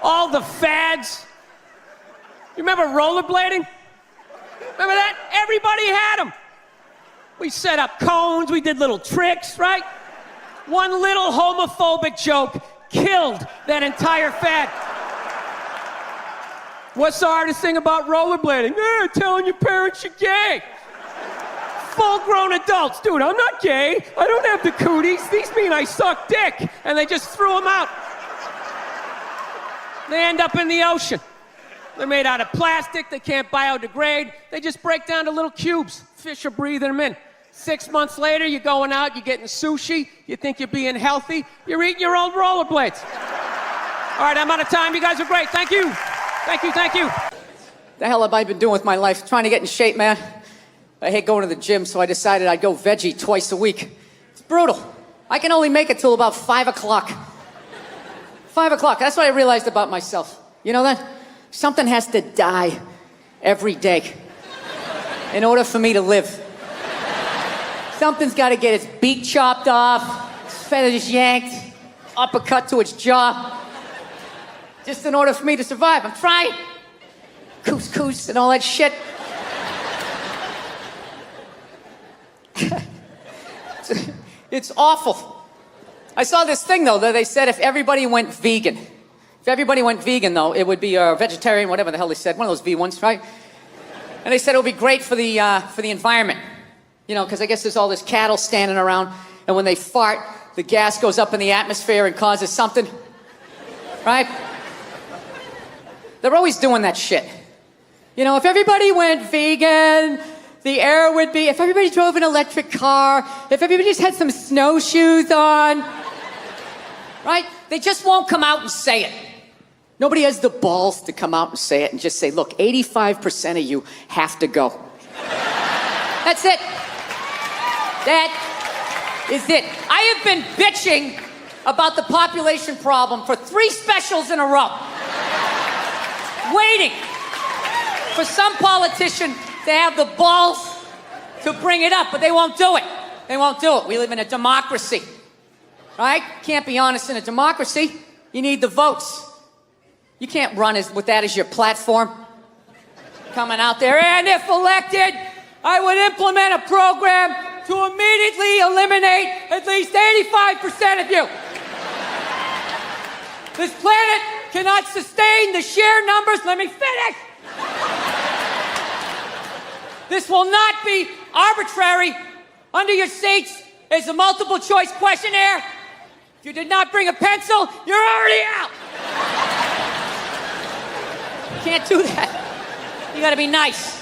All the fads. You remember rollerblading? Remember that? Everybody had them. We set up cones, we did little tricks, right? One little homophobic joke killed that entire fad. What's the hardest thing about rollerblading? Telling your parents you're gay. Full-grown adults. Dude, I'm not gay. I don't have the cooties. These mean I suck dick. And they just threw them out. They end up in the ocean. They're made out of plastic. They can't biodegrade. They just break down to little cubes. Fish are breathing them in. 6 months later, you're going out, you're getting sushi. You think you're being healthy. You're eating your old rollerblades. All right, I'm out of time. You guys are great. Thank you. Thank you. The hell have I been doing with my life? Trying to get in shape, man. I hate going to the gym, so I decided I'd go veggie twice a week. It's brutal. I can only make it till about 5 o'clock. 5 o'clock, that's what I realized about myself. You know that? Something has to die every day in order for me to live. Something's got to get its beak chopped off, its feathers yanked, uppercut to its jaw, just in order for me to survive. I'm trying. Couscous and all that shit. It's awful. I saw this thing, though, that they said if everybody went vegan, though, it would be vegetarian, whatever the hell they said, one of those V ones, right? And they said it would be great for the environment. You know, because I guess there's all this cattle standing around, and when they fart, the gas goes up in the atmosphere and causes something, right? They're always doing that shit. You know, if everybody went vegan, the air would be, if everybody drove an electric car, if everybody just had some snowshoes on, right? They just won't come out and say it. Nobody has the balls to come out and say it and just say, look, 85% of you have to go. That's it. That is it. I have been bitching about the population problem for 3 specials in a row. Waiting for some politician to have the balls to bring it up, but they won't do it. They won't do it. We live in a democracy, right? Can't be honest in a democracy. You need the votes. You can't run with that as your platform. Coming out there, and if elected, I would implement a program to immediately eliminate at least 85% of you. This planet cannot sustain the sheer numbers. Let me finish. This will not be arbitrary. Under your seats is a multiple choice questionnaire. If you did not bring a pencil, you're already out. You can't do that. You gotta be nice.